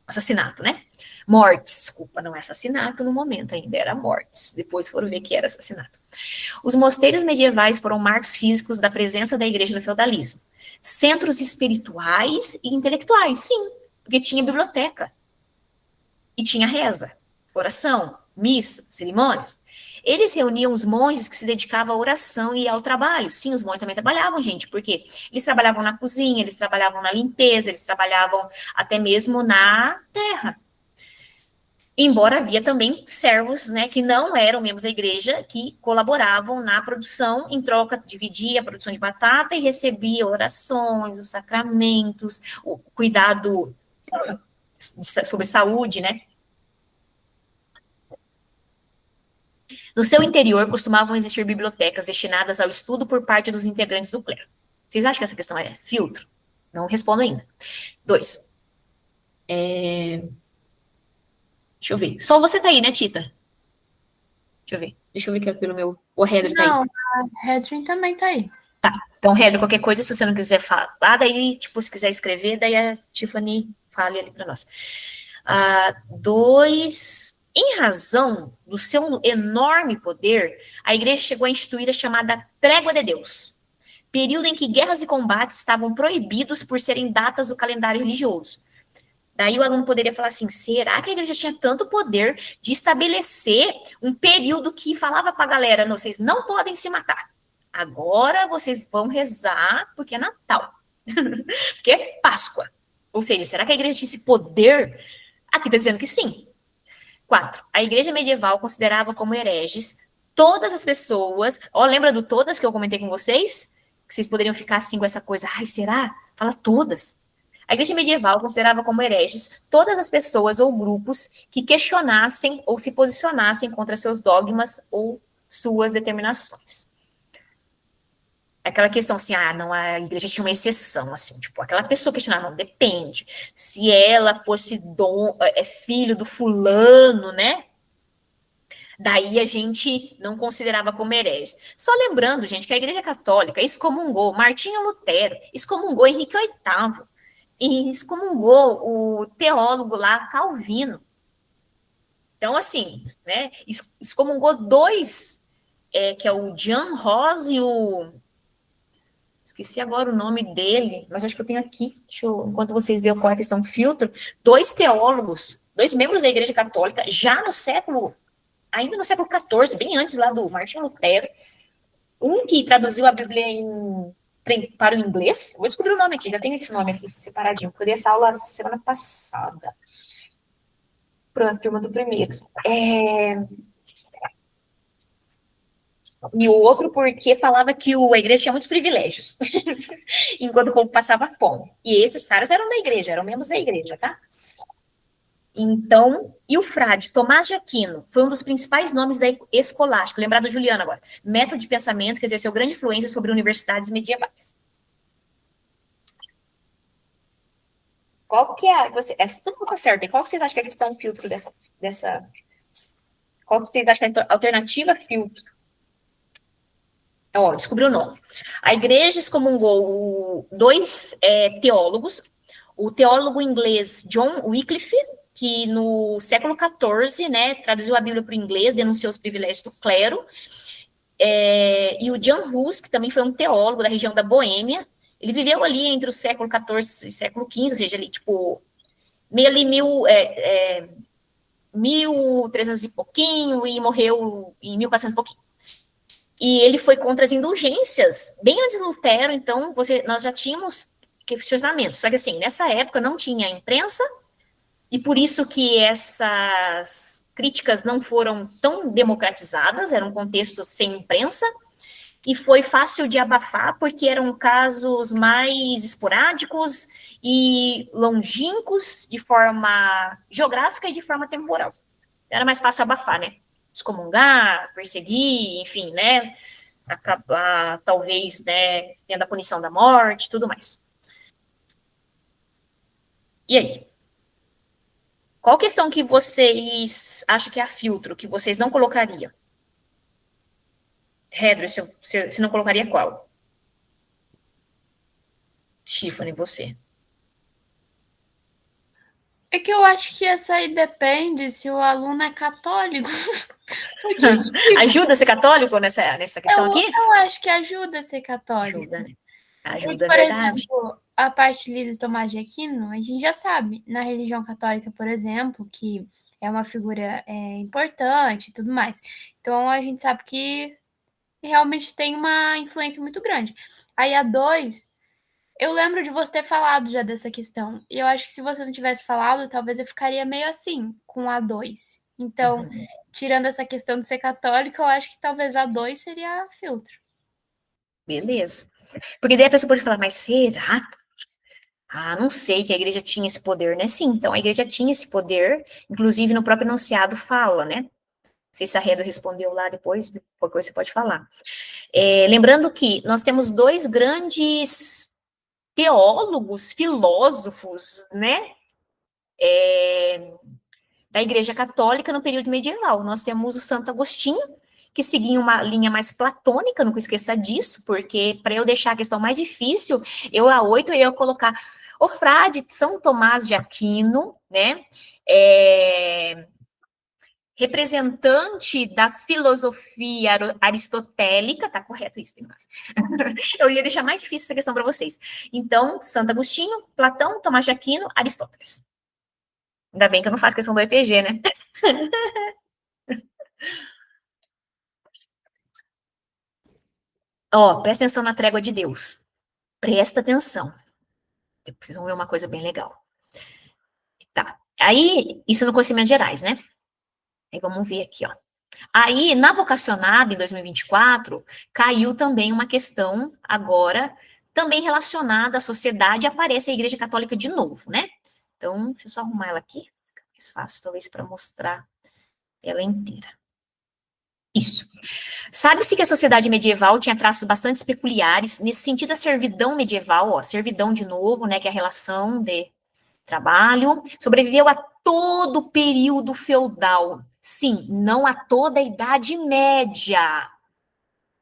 assassinato, né? Mortes, desculpa, não é assassinato no momento ainda, era mortes. Depois foram ver que era assassinato. Os mosteiros medievais foram marcos físicos da presença da igreja no feudalismo. Centros espirituais e intelectuais, sim, porque tinha biblioteca. E tinha reza, oração, missa, cerimônias. Eles reuniam os monges que se dedicavam à oração e ao trabalho. Sim, os monges também trabalhavam, gente, porque eles trabalhavam na cozinha, eles trabalhavam na limpeza, eles trabalhavam até mesmo na terra. Embora havia também servos, né, que não eram membros da igreja, que colaboravam na produção, em troca, dividia a produção de batata e recebia orações, os sacramentos, o cuidado sobre saúde, né. No seu interior, costumavam existir bibliotecas destinadas ao estudo por parte dos integrantes do clero. Vocês acham que essa questão é filtro? Não respondo ainda. 2. Deixa eu ver. Só você tá aí, né, Tita? Deixa eu ver que é pelo meu... O Hedry tá aí. Não, a Hedrin também tá aí. Tá. Então, Hedry, qualquer coisa, se você não quiser falar, daí, tipo, se quiser escrever, daí a Tiffany fale ali para nós. 2. Em razão do seu enorme poder, a igreja chegou a instituir a chamada Trégua de Deus, período em que guerras e combates estavam proibidos por serem datas do calendário religioso. Daí o aluno poderia falar assim, será que a igreja tinha tanto poder de estabelecer um período que falava para a galera, não, vocês não podem se matar. Agora vocês vão rezar porque é Natal. Porque é Páscoa. Ou seja, será que a igreja tinha esse poder? Aqui está dizendo que sim. 4. A igreja medieval considerava como hereges todas as pessoas... lembra do todas que eu comentei com vocês? Que vocês poderiam ficar assim com essa coisa. Ai, será? Fala todas. A igreja medieval considerava como hereges todas as pessoas ou grupos que questionassem ou se posicionassem contra seus dogmas ou suas determinações. Aquela questão assim, não, a igreja tinha uma exceção, assim, tipo, aquela pessoa questionava, não, depende. Se ela fosse filho do fulano, né? Daí a gente não considerava como hereges. Só lembrando, gente, que a igreja católica excomungou Martinho Lutero, excomungou Henrique VIII, e excomungou o teólogo lá, Calvino. Então, assim, né, excomungou 2, que é o Jean Rose e o... Esqueci agora o nome dele, mas acho que eu tenho aqui, enquanto vocês veem qual é a questão do filtro, 2 teólogos, 2 membros da Igreja Católica, já no século, ainda no século XIV, bem antes lá do Martinho Lutero, um que traduziu a Bíblia em para o inglês. Vou descobrir o nome aqui, já tem esse nome aqui separadinho. Eu dei essa aula semana passada. Para a turma do primeiro. E o outro porque falava que a igreja tinha muitos privilégios, enquanto o povo passava fome. E esses caras eram da igreja, eram membros da igreja, tá? Então, e o frade Tomás de Aquino foi um dos principais nomes da escolástica, lembrado do Juliano agora, método de pensamento que exerceu grande influência sobre universidades medievais. Qual que é tudo tá certo. E qual que vocês acham que é a questão filtro dessa qual que vocês acham que é a alternativa filtro? Ó, descobriu o nome. A igreja excomungou dois teólogos, o teólogo inglês John Wycliffe, que no século XIV, né, traduziu a Bíblia para o inglês, denunciou os privilégios do clero, e o Jan Hus, que também foi um teólogo da região da Boêmia. Ele viveu ali entre o século XIV e o século XV, ou seja, ali, tipo, meio ali 1300 e pouquinho, e morreu em 1400 e pouquinho. E ele foi contra as indulgências, bem antes do Lutero, então nós já tínhamos questionamentos. Só que assim, nessa época não tinha imprensa, e por isso que essas críticas não foram tão democratizadas, era um contexto sem imprensa, e foi fácil de abafar, porque eram casos mais esporádicos e longínquos, de forma geográfica e de forma temporal. Era mais fácil abafar, né? Excomungar, perseguir, enfim, né? Acabar, talvez, né, tendo a punição da morte, tudo mais. E aí? Qual questão que vocês acham que é a filtro, que vocês não colocariam? Hedro, você não colocaria qual? Tiffany, você. É que eu acho que essa aí depende se o aluno é católico. Ajuda a ser católico nessa questão aqui? Eu acho que ajuda a ser católico. Ajuda, né? Ajuda, Porque, é por verdade. exemplo, a parte de Tomás de Aquino, a gente já sabe, na religião católica, por exemplo, que é uma figura importante e tudo mais. Então, a gente sabe que realmente tem uma influência muito grande. Aí, a 2, eu lembro de você ter falado já dessa questão. E eu acho que se você não tivesse falado, talvez eu ficaria meio assim, com a 2. Então, tirando essa questão de ser católico, eu acho que talvez a 2 seria filtro. Beleza. Porque daí a pessoa pode falar, mas será? Ah, não sei que a igreja tinha esse poder, né? Sim, então a igreja tinha esse poder, inclusive no próprio enunciado fala, né? Não sei se a Reda respondeu lá depois você pode falar. Lembrando que nós temos dois grandes teólogos, filósofos, né? Da Igreja Católica no período medieval. Nós temos o Santo Agostinho, que seguia uma linha mais platônica, nunca esqueça disso, porque para eu deixar a questão mais difícil, a 8 eu ia colocar o frade São Tomás de Aquino, né? Representante da filosofia aristotélica, tá correto isso, tem mais. Eu ia deixar mais difícil essa questão para vocês. Então, Santo Agostinho, Platão, Tomás de Aquino, Aristóteles. Ainda bem que eu não faço questão do EPG, né? Ó, presta atenção na trégua de Deus. Presta atenção. Vocês vão ver uma coisa bem legal. Tá. Aí, isso no conhecimento gerais, né? Aí vamos ver aqui, ó. Aí, na vocacionada, em 2024, caiu também uma questão agora, também relacionada à sociedade, aparece a Igreja Católica de novo, né? Então, deixa eu só arrumar ela aqui. Fica mais fácil, talvez, para mostrar ela inteira. Isso. Sabe-se que a sociedade medieval tinha traços bastante peculiares, nesse sentido a servidão medieval, ó, servidão de novo, né, que é a relação de trabalho, sobreviveu a todo o período feudal. Sim, não a toda a Idade Média.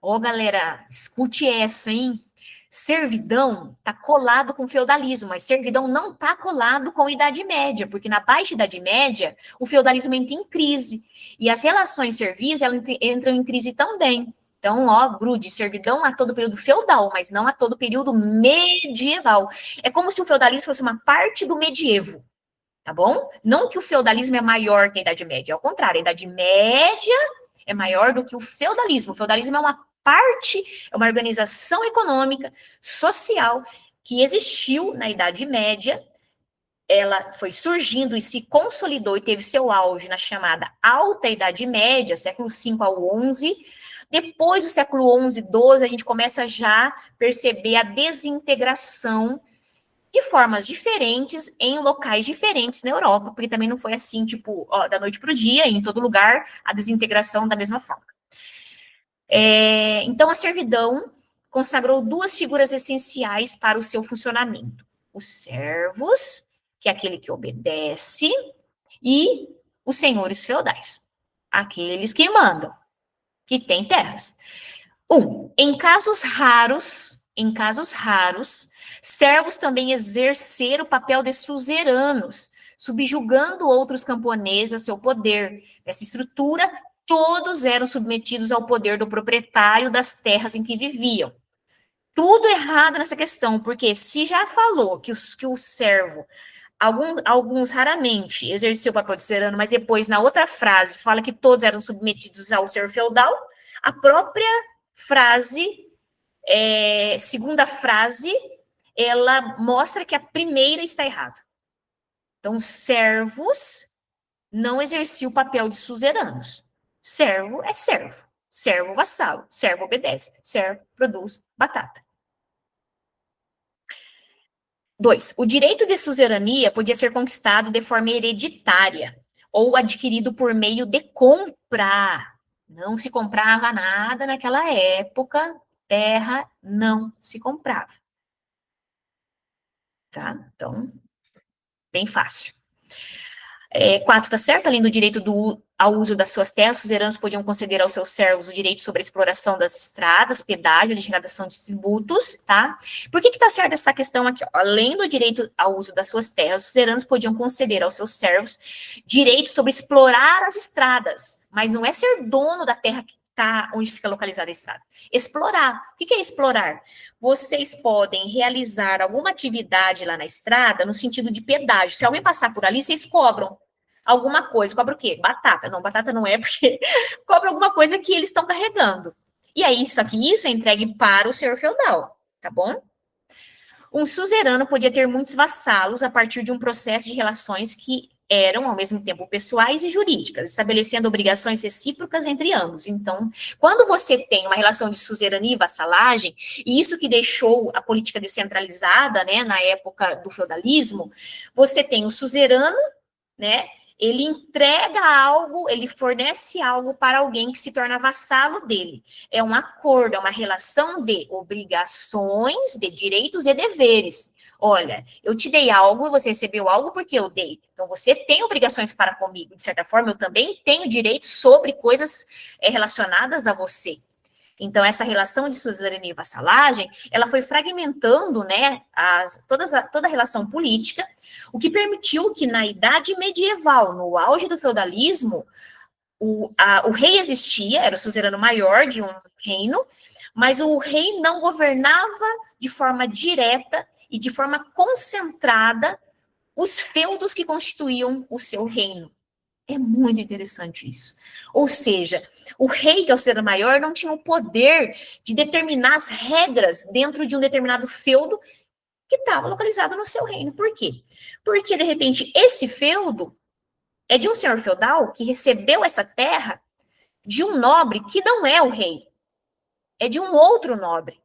Ó, galera, escute essa, hein? Servidão está colado com feudalismo, mas servidão não está colado com Idade Média, porque na Baixa Idade Média, o feudalismo entra em crise, e as relações servis, elas entram em crise também. Então, ó, grude, servidão a todo o período feudal, mas não a todo o período medieval. É como se o feudalismo fosse uma parte do medievo, tá bom? Não que o feudalismo é maior que a Idade Média, ao contrário, a Idade Média é maior do que o feudalismo. O feudalismo é uma é uma organização econômica, social, que existiu na Idade Média. Ela foi surgindo e se consolidou e teve seu auge na chamada Alta Idade Média, século V ao XI. Depois do século XI, XII, a gente começa já a perceber a desintegração de formas diferentes em locais diferentes na Europa, porque também não foi assim, tipo, ó, da noite para o dia, em todo lugar, a desintegração da mesma forma. Então, a servidão consagrou duas figuras essenciais para o seu funcionamento: os servos, que é aquele que obedece, e os senhores feudais, aqueles que mandam, que têm terras. Em casos raros, servos também exerceram o papel de suzeranos, subjugando outros camponeses a seu poder. Nessa estrutura, todos eram submetidos ao poder do proprietário das terras em que viviam. Tudo errado nessa questão, porque se já falou que o servo, alguns raramente exerceu o papel de suzerano, mas depois, na outra frase, fala que todos eram submetidos ao senhor feudal, a própria frase, segunda frase, ela mostra que a primeira está errada. Então, servos não exerciam o papel de suzeranos. Servo é servo. Servo vassalo. Servo obedece. Servo produz batata. 2. O direito de suzerania podia ser conquistado de forma hereditária ou adquirido por meio de compra. Não se comprava nada naquela época, terra não se comprava. Tá? Então, bem fácil. 4, tá certo? Além do direito ao uso das suas terras, os suzeranos podiam conceder aos seus servos o direito sobre a exploração das estradas, pedágio, de arrecadação de tributos, tá? Por que tá certa essa questão aqui? Ó? Além do direito ao uso das suas terras, os suzeranos podiam conceder aos seus servos direito sobre explorar as estradas, mas não é ser dono da terra que tá onde fica localizada a estrada. Explorar. O que é explorar? Vocês podem realizar alguma atividade lá na estrada no sentido de pedágio. Se alguém passar por ali, vocês cobram alguma coisa. Cobra o quê? Batata. Não, batata não é, porque cobra alguma coisa que eles estão carregando. E aí, isso é entregue para o senhor feudal, tá bom? Um suzerano podia ter muitos vassalos a partir de um processo de relações que eram, ao mesmo tempo, pessoais e jurídicas, estabelecendo obrigações recíprocas entre ambos. Então, quando você tem uma relação de suzerania e vassalagem, e isso que deixou a política descentralizada, né, na época do feudalismo, você tem o suzerano, né, ele entrega algo, ele fornece algo para alguém que se torna vassalo dele. É um acordo, é uma relação de obrigações, de direitos e deveres. Olha, eu te dei algo, você recebeu algo porque eu dei. Então, você tem obrigações para comigo. De certa forma, eu também tenho direitos sobre coisas relacionadas a você. Então, essa relação de suzerania e vassalagem, ela foi fragmentando, né, toda a relação política, o que permitiu que na Idade Medieval, no auge do feudalismo, o rei existia, era o suzerano maior de um reino, mas o rei não governava de forma direta e de forma concentrada os feudos que constituíam o seu reino. É muito interessante isso. Ou seja, o rei, que é o ser maior, não tinha o poder de determinar as regras dentro de um determinado feudo que estava localizado no seu reino. Por quê? Porque, de repente, esse feudo é de um senhor feudal que recebeu essa terra de um nobre que não é o rei. É de um outro nobre.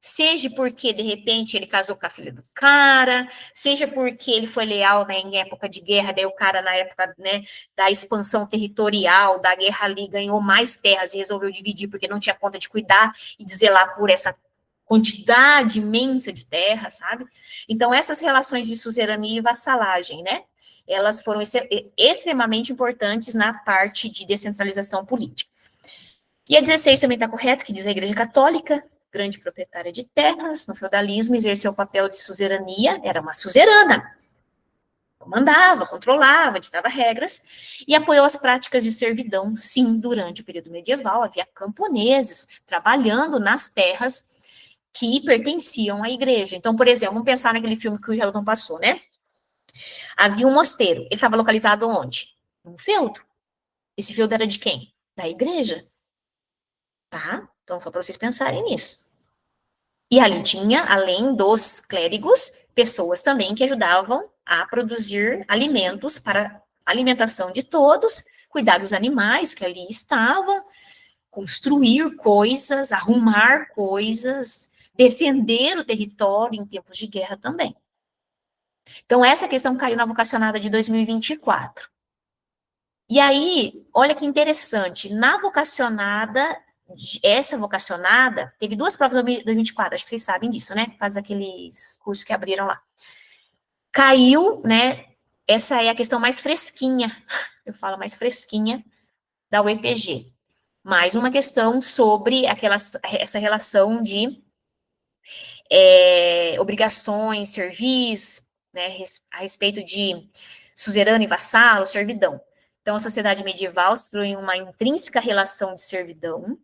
Seja porque, de repente, ele casou com a filha do cara, seja porque ele foi leal, né, em época de guerra, daí o cara, na época, né, da expansão territorial, da guerra ali, ganhou mais terras e resolveu dividir porque não tinha conta de cuidar e de zelar por essa quantidade imensa de terra, sabe? Então, essas relações de suzerania e vassalagem, né, elas foram extremamente importantes na parte de descentralização política. E a 16 também está correto, que diz a Igreja Católica, grande proprietária de terras, no feudalismo, exerceu o papel de suzerania, era uma suzerana, comandava, controlava, ditava regras, e apoiou as práticas de servidão, sim, durante o período medieval, havia camponeses trabalhando nas terras que pertenciam à igreja. Então, por exemplo, vamos pensar naquele filme que o Sheldon passou, né? Havia um mosteiro, ele estava localizado onde? Num feudo. Esse feudo era de quem? Da igreja. Tá? Então, só para vocês pensarem nisso. E ali tinha, além dos clérigos, pessoas também que ajudavam a produzir alimentos para a alimentação de todos, cuidar dos animais que ali estavam, construir coisas, arrumar coisas, defender o território em tempos de guerra também. Então, essa questão caiu na vocacionada de 2024. E aí, olha que interessante, na vocacionada, essa vocacionada, teve 2 provas em 2024, acho que vocês sabem disso, né? Por causa daqueles cursos que abriram lá. Caiu, né? Essa é a questão mais fresquinha, eu falo mais fresquinha, da UEPG. Mais uma questão sobre essa relação de obrigações, serviço, né? A respeito de suzerano e vassalo, servidão. Então, a sociedade medieval se trouxe uma intrínseca relação de servidão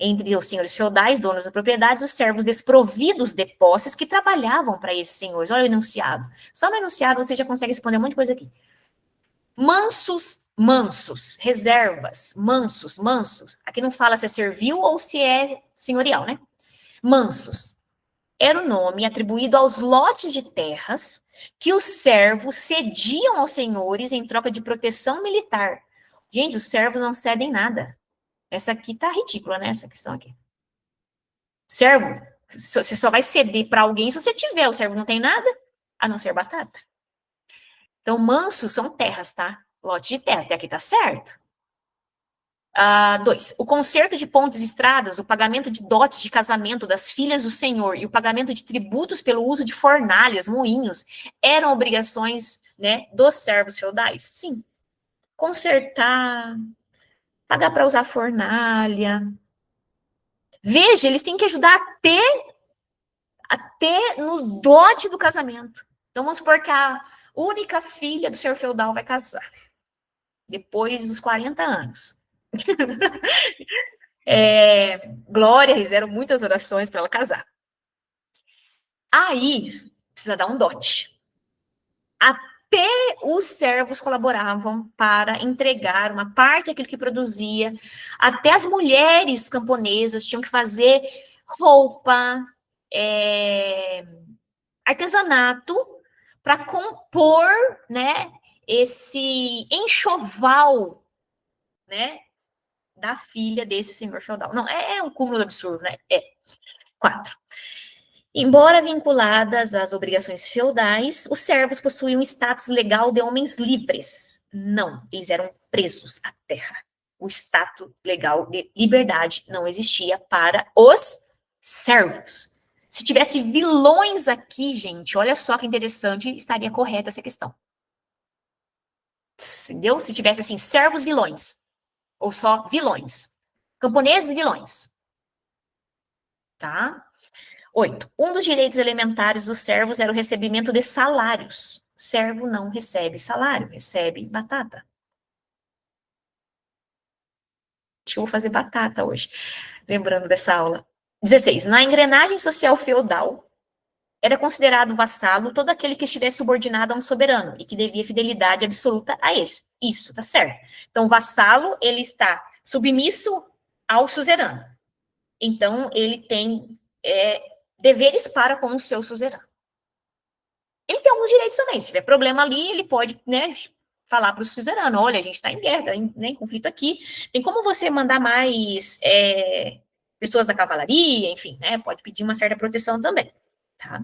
entre os senhores feudais, donos da propriedade, e os servos desprovidos de posses que trabalhavam para esses senhores. Olha o enunciado. Só no enunciado você já consegue responder um monte de coisa aqui. Mansos, reservas, mansos. Aqui não fala se é servil ou se é senhorial, né? Mansos. Era o nome atribuído aos lotes de terras que os servos cediam aos senhores em troca de proteção militar. Gente, os servos não cedem nada. Essa aqui tá ridícula, né? Essa questão aqui. Servo, você só vai ceder para alguém se você tiver. O servo não tem nada, a não ser batata. Então, mansos são terras, tá? Lote de terras, até aqui tá certo. 2. O conserto de pontes e estradas, o pagamento de dotes de casamento das filhas do senhor e o pagamento de tributos pelo uso de fornalhas, moinhos, eram obrigações, né, dos servos feudais? Sim. Consertar, pagar para usar fornalha. Veja, eles têm que ajudar até no dote do casamento. Então, vamos supor que a única filha do senhor feudal vai casar, depois dos 40 anos. Glória, fizeram muitas orações para ela casar. Aí, precisa dar um dote. Até os servos colaboravam para entregar uma parte daquilo que produzia. Até as mulheres camponesas tinham que fazer roupa, artesanato, para compor, né, esse enxoval, né, da filha desse senhor feudal. Não, é um cúmulo absurdo, né? 4. Embora vinculadas às obrigações feudais, os servos possuíam status legal de homens livres. Não, eles eram presos à terra. O status legal de liberdade não existia para os servos. Se tivesse vilões aqui, gente, olha só que interessante, estaria correta essa questão. Entendeu? Se tivesse, assim, servos vilões, ou só vilões. Camponeses vilões. Tá? 8. Um dos direitos elementares dos servos era o recebimento de salários. O servo não recebe salário, recebe batata. Acho que eu vou fazer batata hoje, lembrando dessa aula. 16. Na engrenagem social feudal, era considerado vassalo todo aquele que estivesse subordinado a um soberano e que devia fidelidade absoluta a esse. Isso, tá certo. Então, o vassalo, ele está submisso ao suzerano. Então, ele tem deveres para com o seu suzerano. Ele tem alguns direitos também. Se tiver problema ali, ele pode, né, falar para o suzerano, olha, a gente está em guerra, em conflito aqui. Tem como você mandar mais pessoas da cavalaria, enfim, né, pode pedir uma certa proteção também, tá?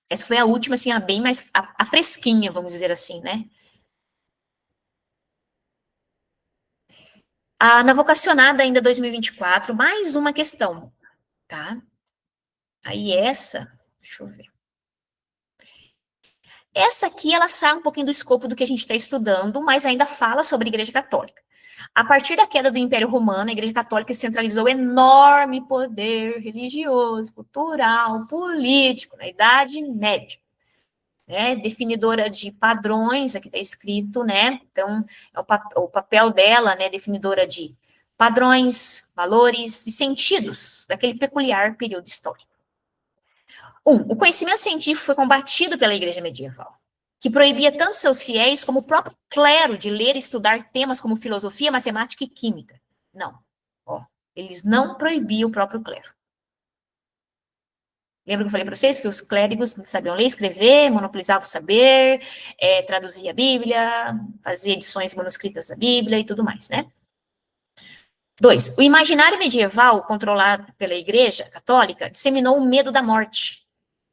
Essa foi a última, assim, a bem mais, a fresquinha, vamos dizer assim, né? Na vocacionada ainda 2024, mais uma questão, tá? Aí deixa eu ver. Essa aqui, ela sai um pouquinho do escopo do que a gente está estudando, mas ainda fala sobre a Igreja Católica. A partir da queda do Império Romano, a Igreja Católica centralizou enorme poder religioso, cultural, político, na Idade Média. Né, definidora de padrões, aqui está escrito, né, então, o papel dela, né, definidora de padrões, valores e sentidos daquele peculiar período histórico. O conhecimento científico foi combatido pela Igreja medieval, que proibia tanto seus fiéis como o próprio clero de ler e estudar temas como filosofia, matemática e química. Não. Eles não proibiam o próprio clero. Lembra que eu falei para vocês que os clérigos sabiam ler, escrever, monopolizavam o saber, traduzia a Bíblia, fazia edições manuscritas da Bíblia e tudo mais, né? 2. O imaginário medieval, controlado pela Igreja Católica, disseminou o medo da morte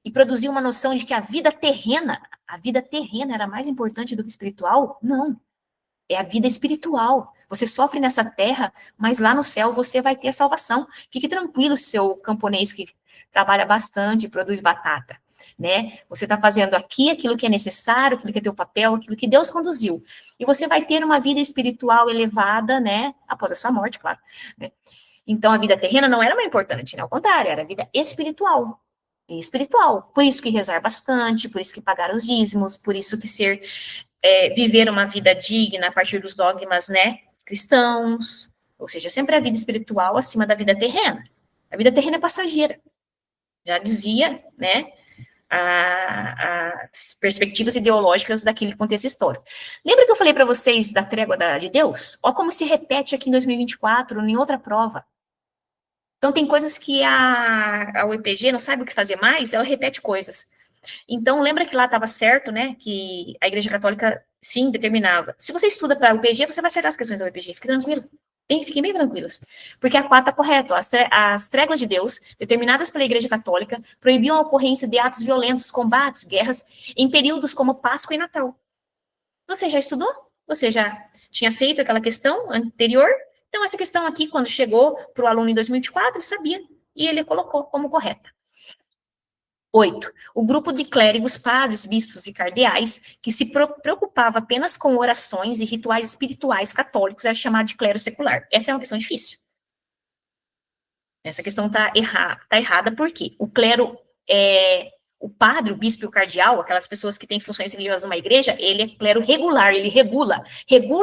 e produziu uma noção de que a vida terrena era mais importante do que espiritual? Não. É a vida espiritual. Você sofre nessa terra, mas lá no céu você vai ter a salvação. Fique tranquilo, seu camponês que trabalha bastante e produz batata, né? Você está fazendo aqui aquilo que é necessário, aquilo que é teu papel, aquilo que Deus conduziu. E você vai ter uma vida espiritual elevada, né? Após a sua morte, claro. Né? Então, a vida terrena não era mais importante, né? Ao contrário, era a vida espiritual. Por isso que rezar bastante, por isso que pagar os dízimos, por isso que viver uma vida digna a partir dos dogmas, né, cristãos, ou seja, sempre a vida espiritual acima da vida terrena. A vida terrena é passageira. Já dizia, né, as perspectivas ideológicas daquele contexto histórico. Lembra que eu falei para vocês da trégua de Deus? Olha como se repete aqui em 2024, em outra prova. Então, tem coisas que a UEPG não sabe o que fazer mais, ela repete coisas. Então, lembra que lá estava certo, né, que a Igreja Católica, sim, determinava. Se você estuda para a UPG, você vai acertar as questões da UPG, fique tranquilo. Fiquem bem tranquilas. Porque a 4 está correto. As tréguas de Deus, determinadas pela Igreja Católica, proibiam a ocorrência de atos violentos, combates, guerras, em períodos como Páscoa e Natal. Você já estudou? Você já tinha feito aquela questão anterior? Então, essa questão aqui, quando chegou para o aluno em 2024, ele sabia. E ele colocou como correta. 8. O grupo de clérigos, padres, bispos e cardeais, que se preocupava apenas com orações e rituais espirituais católicos, era chamado de clero secular. Essa é uma questão difícil. Essa questão está errada porque o clero, o padre, o bispo e o cardeal, aquelas pessoas que têm funções religiosas numa igreja, ele é clero regular, ele regula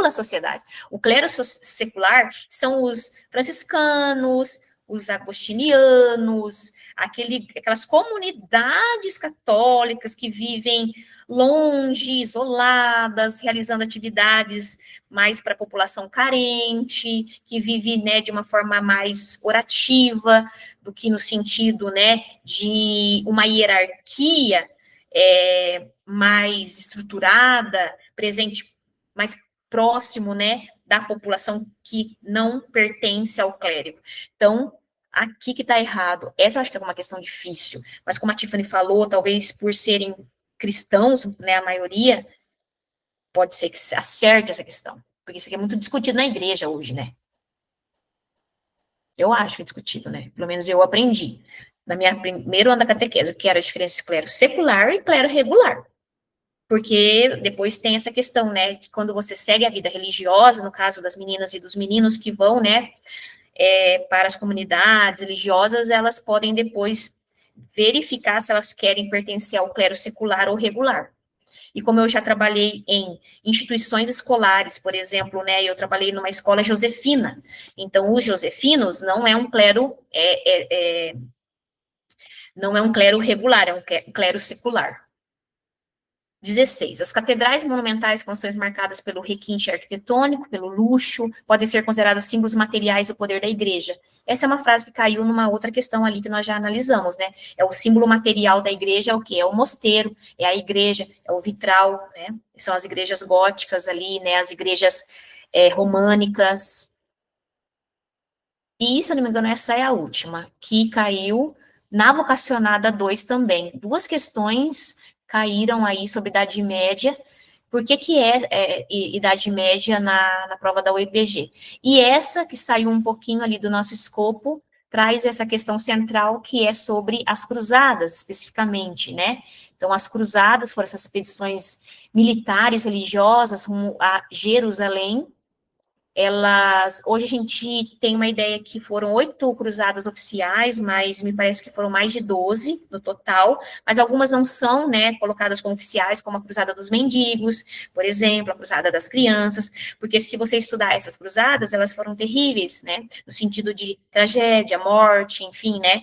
a sociedade. O clero secular são os franciscanos, os agostinianos, aquelas comunidades católicas que vivem longe, isoladas, realizando atividades mais para a população carente, que vive, né, de uma forma mais orativa, do que no sentido, né, de uma hierarquia mais estruturada, presente, mais próximo, né, da população que não pertence ao clérigo. Então, aqui que está errado. Essa eu acho que é uma questão difícil, mas como a Tiffany falou, talvez por serem cristãos, né, a maioria, pode ser que acerte essa questão, porque isso aqui é muito discutido na igreja hoje, né? Eu acho que é discutido, né? Pelo menos eu aprendi na minha primeiro ano da catequese, que era a diferença entre clero secular e clero regular. Porque depois tem essa questão, né, de quando você segue a vida religiosa, no caso das meninas e dos meninos que vão, né, para as comunidades religiosas, elas podem depois verificar se elas querem pertencer ao clero secular ou regular. E como eu já trabalhei em instituições escolares, por exemplo, né, eu trabalhei numa escola josefina, então os josefinos não é um clero, não é um clero regular, é um clero secular. 16. As catedrais monumentais, construções marcadas pelo requinte arquitetônico, pelo luxo, podem ser consideradas símbolos materiais do poder da igreja. Essa é uma frase que caiu numa outra questão ali que nós já analisamos, né? É o símbolo material da igreja, é o quê? É o mosteiro, é a igreja, é o vitral, né? São as igrejas góticas ali, né? As igrejas românicas. E, se eu não me engano, essa é a última, que caiu na vocacionada 2 também. Duas questões caíram aí sobre Idade Média. Por que Idade Média na prova da UEPG? E essa, que saiu um pouquinho ali do nosso escopo, traz essa questão central, que é sobre as cruzadas, especificamente, né? Então, as cruzadas foram essas expedições militares, religiosas, rumo a Jerusalém. Hoje a gente tem uma ideia que foram 8 cruzadas oficiais, mas me parece que foram mais de 12 no total, mas algumas não são, né, colocadas como oficiais, como a Cruzada dos Mendigos, por exemplo, a Cruzada das Crianças, porque se você estudar essas cruzadas, elas foram terríveis, né, no sentido de tragédia, morte, enfim, né,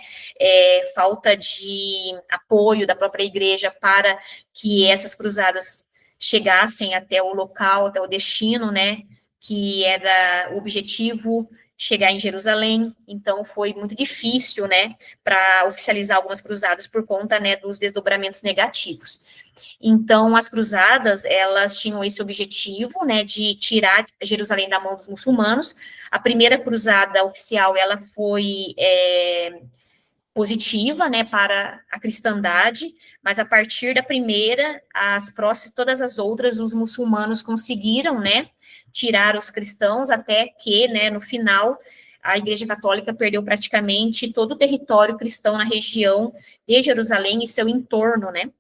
falta de apoio da própria igreja para que essas cruzadas chegassem até o local, até o destino, né, que era o objetivo chegar em Jerusalém, então foi muito difícil, né, para oficializar algumas cruzadas por conta, né, dos desdobramentos negativos. Então, as cruzadas, elas tinham esse objetivo, né, de tirar Jerusalém da mão dos muçulmanos. A primeira cruzada oficial, ela foi positiva, né, para a cristandade, mas a partir da primeira, todas as outras, os muçulmanos conseguiram, né, tirar os cristãos, até que, né, no final, a Igreja Católica perdeu praticamente todo o território cristão na região de Jerusalém e seu entorno, né,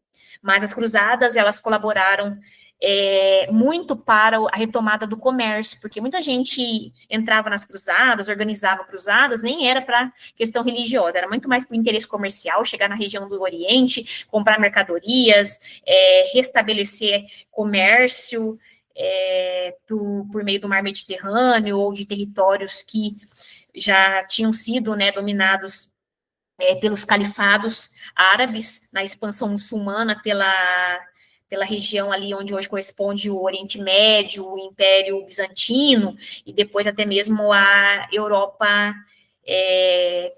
mas as cruzadas, elas colaboraram muito para a retomada do comércio, porque muita gente entrava nas cruzadas, organizava cruzadas, nem era para questão religiosa, era muito mais para o interesse comercial, chegar na região do Oriente, comprar mercadorias, restabelecer comércio por meio do mar Mediterrâneo ou de territórios que já tinham sido, né, dominados pelos califados árabes, na expansão muçulmana pela região ali onde hoje corresponde o Oriente Médio, o Império Bizantino, e depois até mesmo a Europa,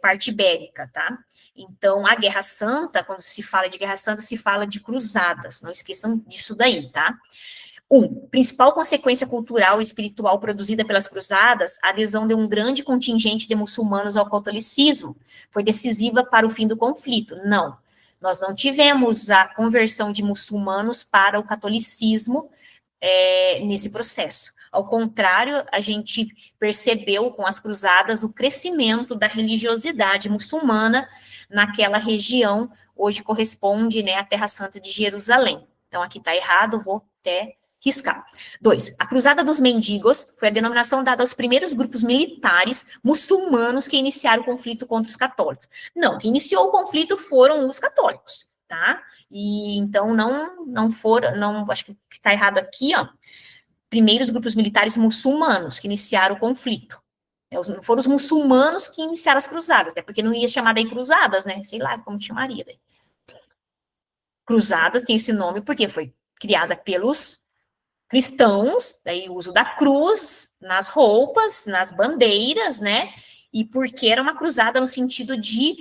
parte ibérica, tá? Então, a Guerra Santa, quando se fala de Guerra Santa, se fala de cruzadas, não esqueçam disso daí, tá? Principal consequência cultural e espiritual produzida pelas cruzadas, a adesão de um grande contingente de muçulmanos ao catolicismo foi decisiva para o fim do conflito. Não, nós não tivemos a conversão de muçulmanos para o catolicismo nesse processo. Ao contrário, a gente percebeu com as cruzadas o crescimento da religiosidade muçulmana naquela região, hoje corresponde, né, à Terra Santa de Jerusalém. Então, aqui está errado, vou até riscar. 2. A Cruzada dos Mendigos foi a denominação dada aos primeiros grupos militares muçulmanos que iniciaram o conflito contra os católicos. Não, quem iniciou o conflito foram os católicos, tá? E então não foram, não, acho que está errado aqui, ó. Primeiros grupos militares muçulmanos que iniciaram o conflito. Não foram os muçulmanos que iniciaram as cruzadas, né? Porque não ia chamar daí cruzadas, né? Sei lá como chamaria daí. Cruzadas tem esse nome porque foi criada pelos cristãos, daí o uso da cruz nas roupas, nas bandeiras, né? E porque era uma cruzada no sentido de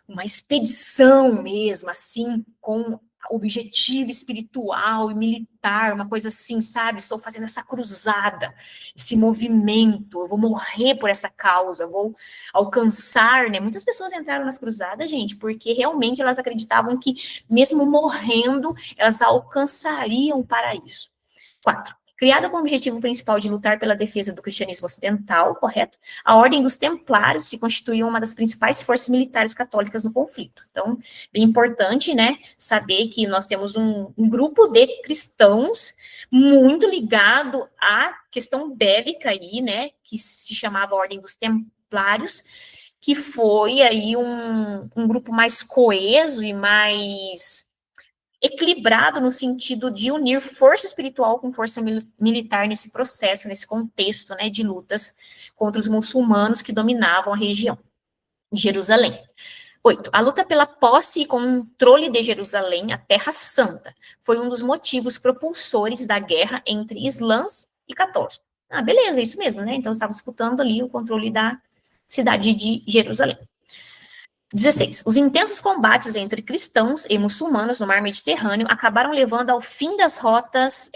uma expedição mesmo, assim, com objetivo espiritual e militar, uma coisa assim, sabe? Estou fazendo essa cruzada, esse movimento, eu vou morrer por essa causa, vou alcançar, né? Muitas pessoas entraram nas cruzadas, gente, porque realmente elas acreditavam que, mesmo morrendo, elas alcançariam o paraíso. 4. Criada com o objetivo principal de lutar pela defesa do cristianismo ocidental, correto? A Ordem dos Templários se constituiu uma das principais forças militares católicas no conflito. Então, bem importante, né, saber que nós temos um grupo de cristãos muito ligado à questão bélica aí, né, que se chamava Ordem dos Templários, que foi aí um grupo mais coeso e mais equilibrado no sentido de unir força espiritual com força militar nesse processo, nesse contexto, né, de lutas contra os muçulmanos que dominavam a região de Jerusalém. 8. A luta pela posse e controle de Jerusalém, a Terra Santa, foi um dos motivos propulsores da guerra entre islãs e católicos. Ah, beleza, é isso mesmo, né? Então, estavam disputando ali o controle da cidade de Jerusalém. 16. Os intensos combates entre cristãos e muçulmanos no mar Mediterrâneo acabaram levando ao fim das rotas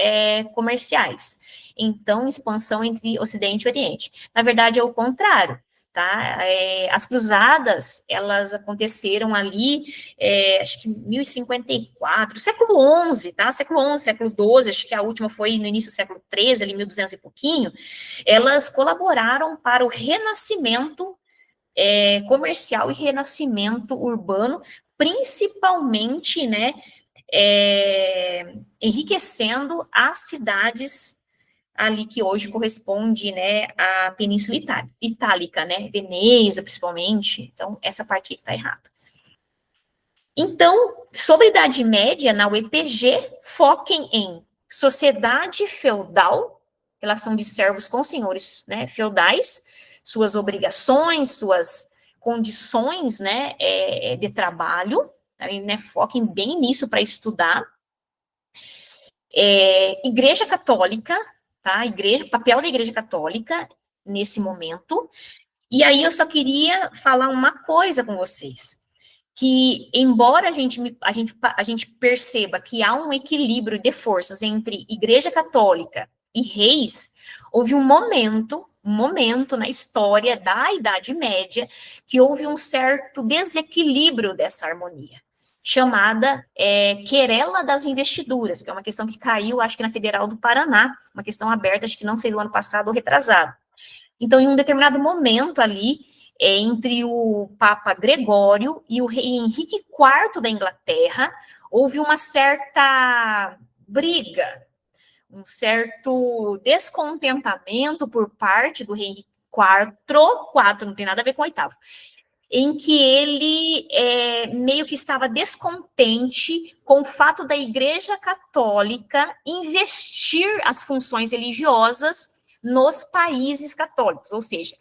comerciais. Então, expansão entre Ocidente e Oriente. Na verdade, é o contrário, tá? As cruzadas, elas aconteceram ali, acho que 1054, século XI, tá? Século XI, século XII, acho que a última foi no início do século XIII, ali 1200 e pouquinho. Elas colaboraram para o renascimento comercial e renascimento urbano, principalmente, né, enriquecendo as cidades ali que hoje corresponde, né, à Península Itálica, né, Veneza, principalmente. Então, essa parte aqui está errada. Então, sobre a Idade Média, na UEPG, foquem em sociedade feudal, relação de servos com senhores, né, feudais, suas obrigações, suas condições, né, de trabalho, né, foquem bem nisso para estudar. Igreja Católica, tá? Papel da Igreja Católica, nesse momento. E aí eu só queria falar uma coisa com vocês, que embora a gente perceba que há um equilíbrio de forças entre Igreja Católica e reis, houve um momento na história da Idade Média que houve um certo desequilíbrio dessa harmonia, chamada querela das investiduras, que é uma questão que caiu, acho que na Federal do Paraná, uma questão aberta, acho que não sei do ano passado ou retrasado. Então, em um determinado momento ali, entre o Papa Gregório e o rei Henrique IV da Inglaterra, houve uma certa briga, um certo descontentamento por parte do rei Henrique IV, não tem nada a ver com o oitavo, em que ele meio que estava descontente com o fato da Igreja Católica investir as funções religiosas nos países católicos, ou seja,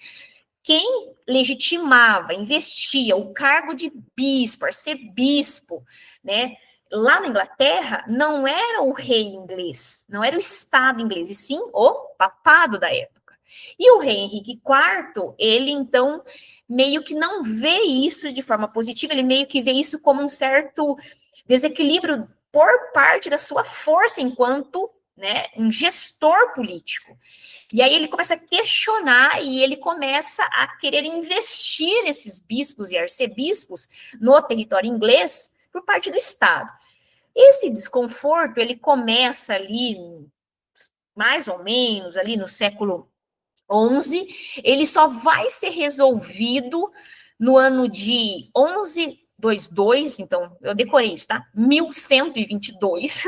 quem legitimava, investia o cargo de bispo, arcebispo, né, lá na Inglaterra, não era o rei inglês, não era o Estado inglês, e sim o papado da época. E o rei Henrique IV, ele então meio que não vê isso de forma positiva, ele meio que vê isso como um certo desequilíbrio por parte da sua força enquanto, né, um gestor político. E aí ele começa a questionar e ele começa a querer investir esses bispos e arcebispos no território inglês por parte do Estado. Esse desconforto, ele começa ali, mais ou menos, ali no século XI, ele só vai ser resolvido no ano de 1122, então, eu decorei isso, tá? 1122,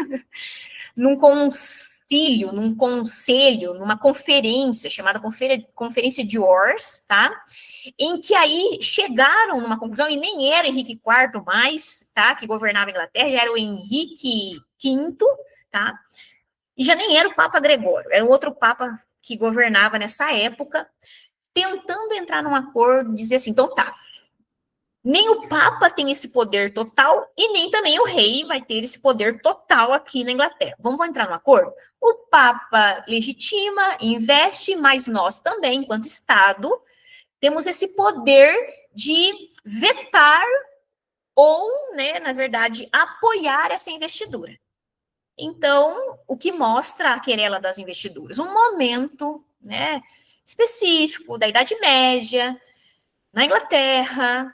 num conselho, numa conferência, chamada Conferência de Worms, tá? Em que aí chegaram numa conclusão, e nem era Henrique IV mais, tá? Que governava a Inglaterra, já era o Henrique V, tá? E já nem era o Papa Gregório, era um outro Papa que governava nessa época, tentando entrar num acordo, dizer assim, então tá, nem o Papa tem esse poder total e nem também o rei vai ter esse poder total aqui na Inglaterra. Vamos entrar num acordo? O Papa legitima, investe, mas nós também, enquanto Estado, temos esse poder de vetar ou, né, na verdade, apoiar essa investidura. Então, o que mostra a querela das investiduras? Um momento, né, específico da Idade Média, na Inglaterra,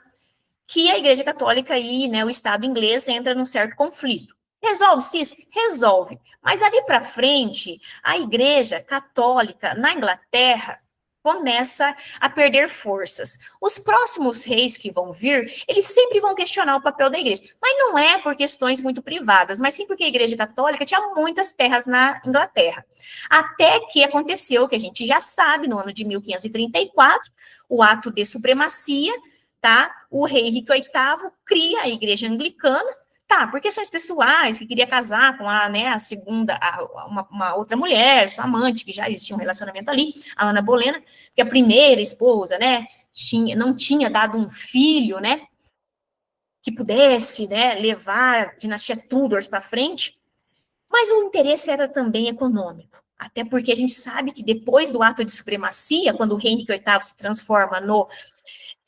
que a Igreja Católica e, né, o Estado inglês entra num certo conflito. Resolve-se isso? Resolve. Mas ali para frente, a Igreja Católica na Inglaterra começa a perder forças. Os próximos reis que vão vir, eles sempre vão questionar o papel da igreja. Mas não é por questões muito privadas, mas sim porque a Igreja Católica tinha muitas terras na Inglaterra. Até que aconteceu, que a gente já sabe, no ano de 1534, o ato de supremacia, tá? O rei Henrique VIII cria a igreja anglicana, tá? Por questões pessoais, que queria casar com a segunda, uma outra mulher, sua amante, que já existia um relacionamento ali, a Ana Bolena, que a primeira esposa, né, não tinha dado um filho, né, que pudesse, né, levar a dinastia Tudors para frente, mas o interesse era também econômico. Até porque a gente sabe que depois do ato de supremacia, quando o rei Henrique VIII se transforma no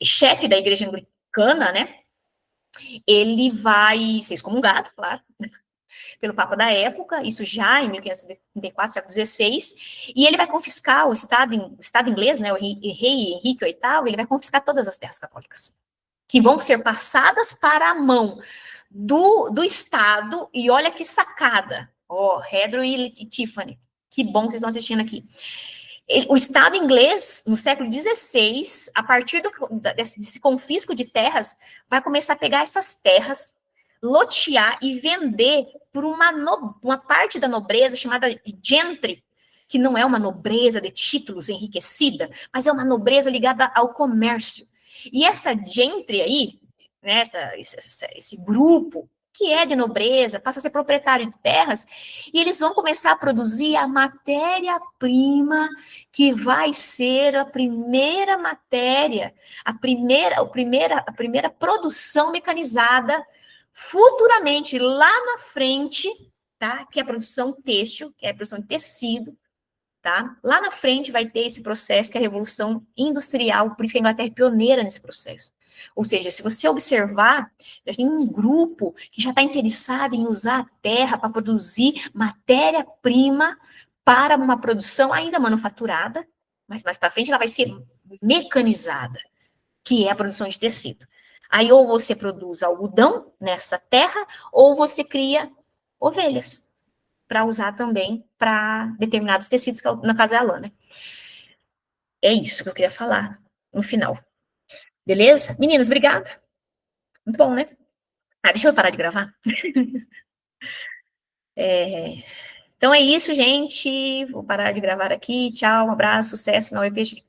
chefe da igreja anglicana, né, ele vai ser excomungado, claro, pelo Papa da época, isso já em 1534, século XVI, e ele vai confiscar o Estado inglês, né, o rei Henrique VIII, ele vai confiscar todas as terras católicas, que vão ser passadas para a mão do Estado, e olha que sacada, Hedro e Tiffany, que bom que vocês estão assistindo aqui. O Estado inglês, no século XVI, a partir desse confisco de terras, vai começar a pegar essas terras, lotear e vender por uma parte da nobreza chamada gentry, que não é uma nobreza de títulos enriquecida, mas é uma nobreza ligada ao comércio. E essa gentry aí, né, esse grupo que é de nobreza, passa a ser proprietário de terras, e eles vão começar a produzir a matéria-prima que vai ser a primeira matéria, a primeira produção mecanizada futuramente, lá na frente, tá? Que é a produção têxtil, que é a produção de tecido, tá? Lá na frente vai ter esse processo que é a Revolução Industrial, por isso que a Inglaterra é pioneira nesse processo. Ou seja, se você observar, já tem um grupo que já está interessado em usar a terra para produzir matéria-prima para uma produção ainda manufaturada, mas mais para frente ela vai ser mecanizada, que é a produção de tecido. Aí ou você produz algodão nessa terra, ou você cria ovelhas para usar também para determinados tecidos, que na casa é a lã, né? É isso que eu queria falar no final. Beleza? Meninas, obrigada. Muito bom, né? Ah, deixa eu parar de gravar. Então é isso, gente. Vou parar de gravar aqui. Tchau, um abraço, sucesso na UEPG.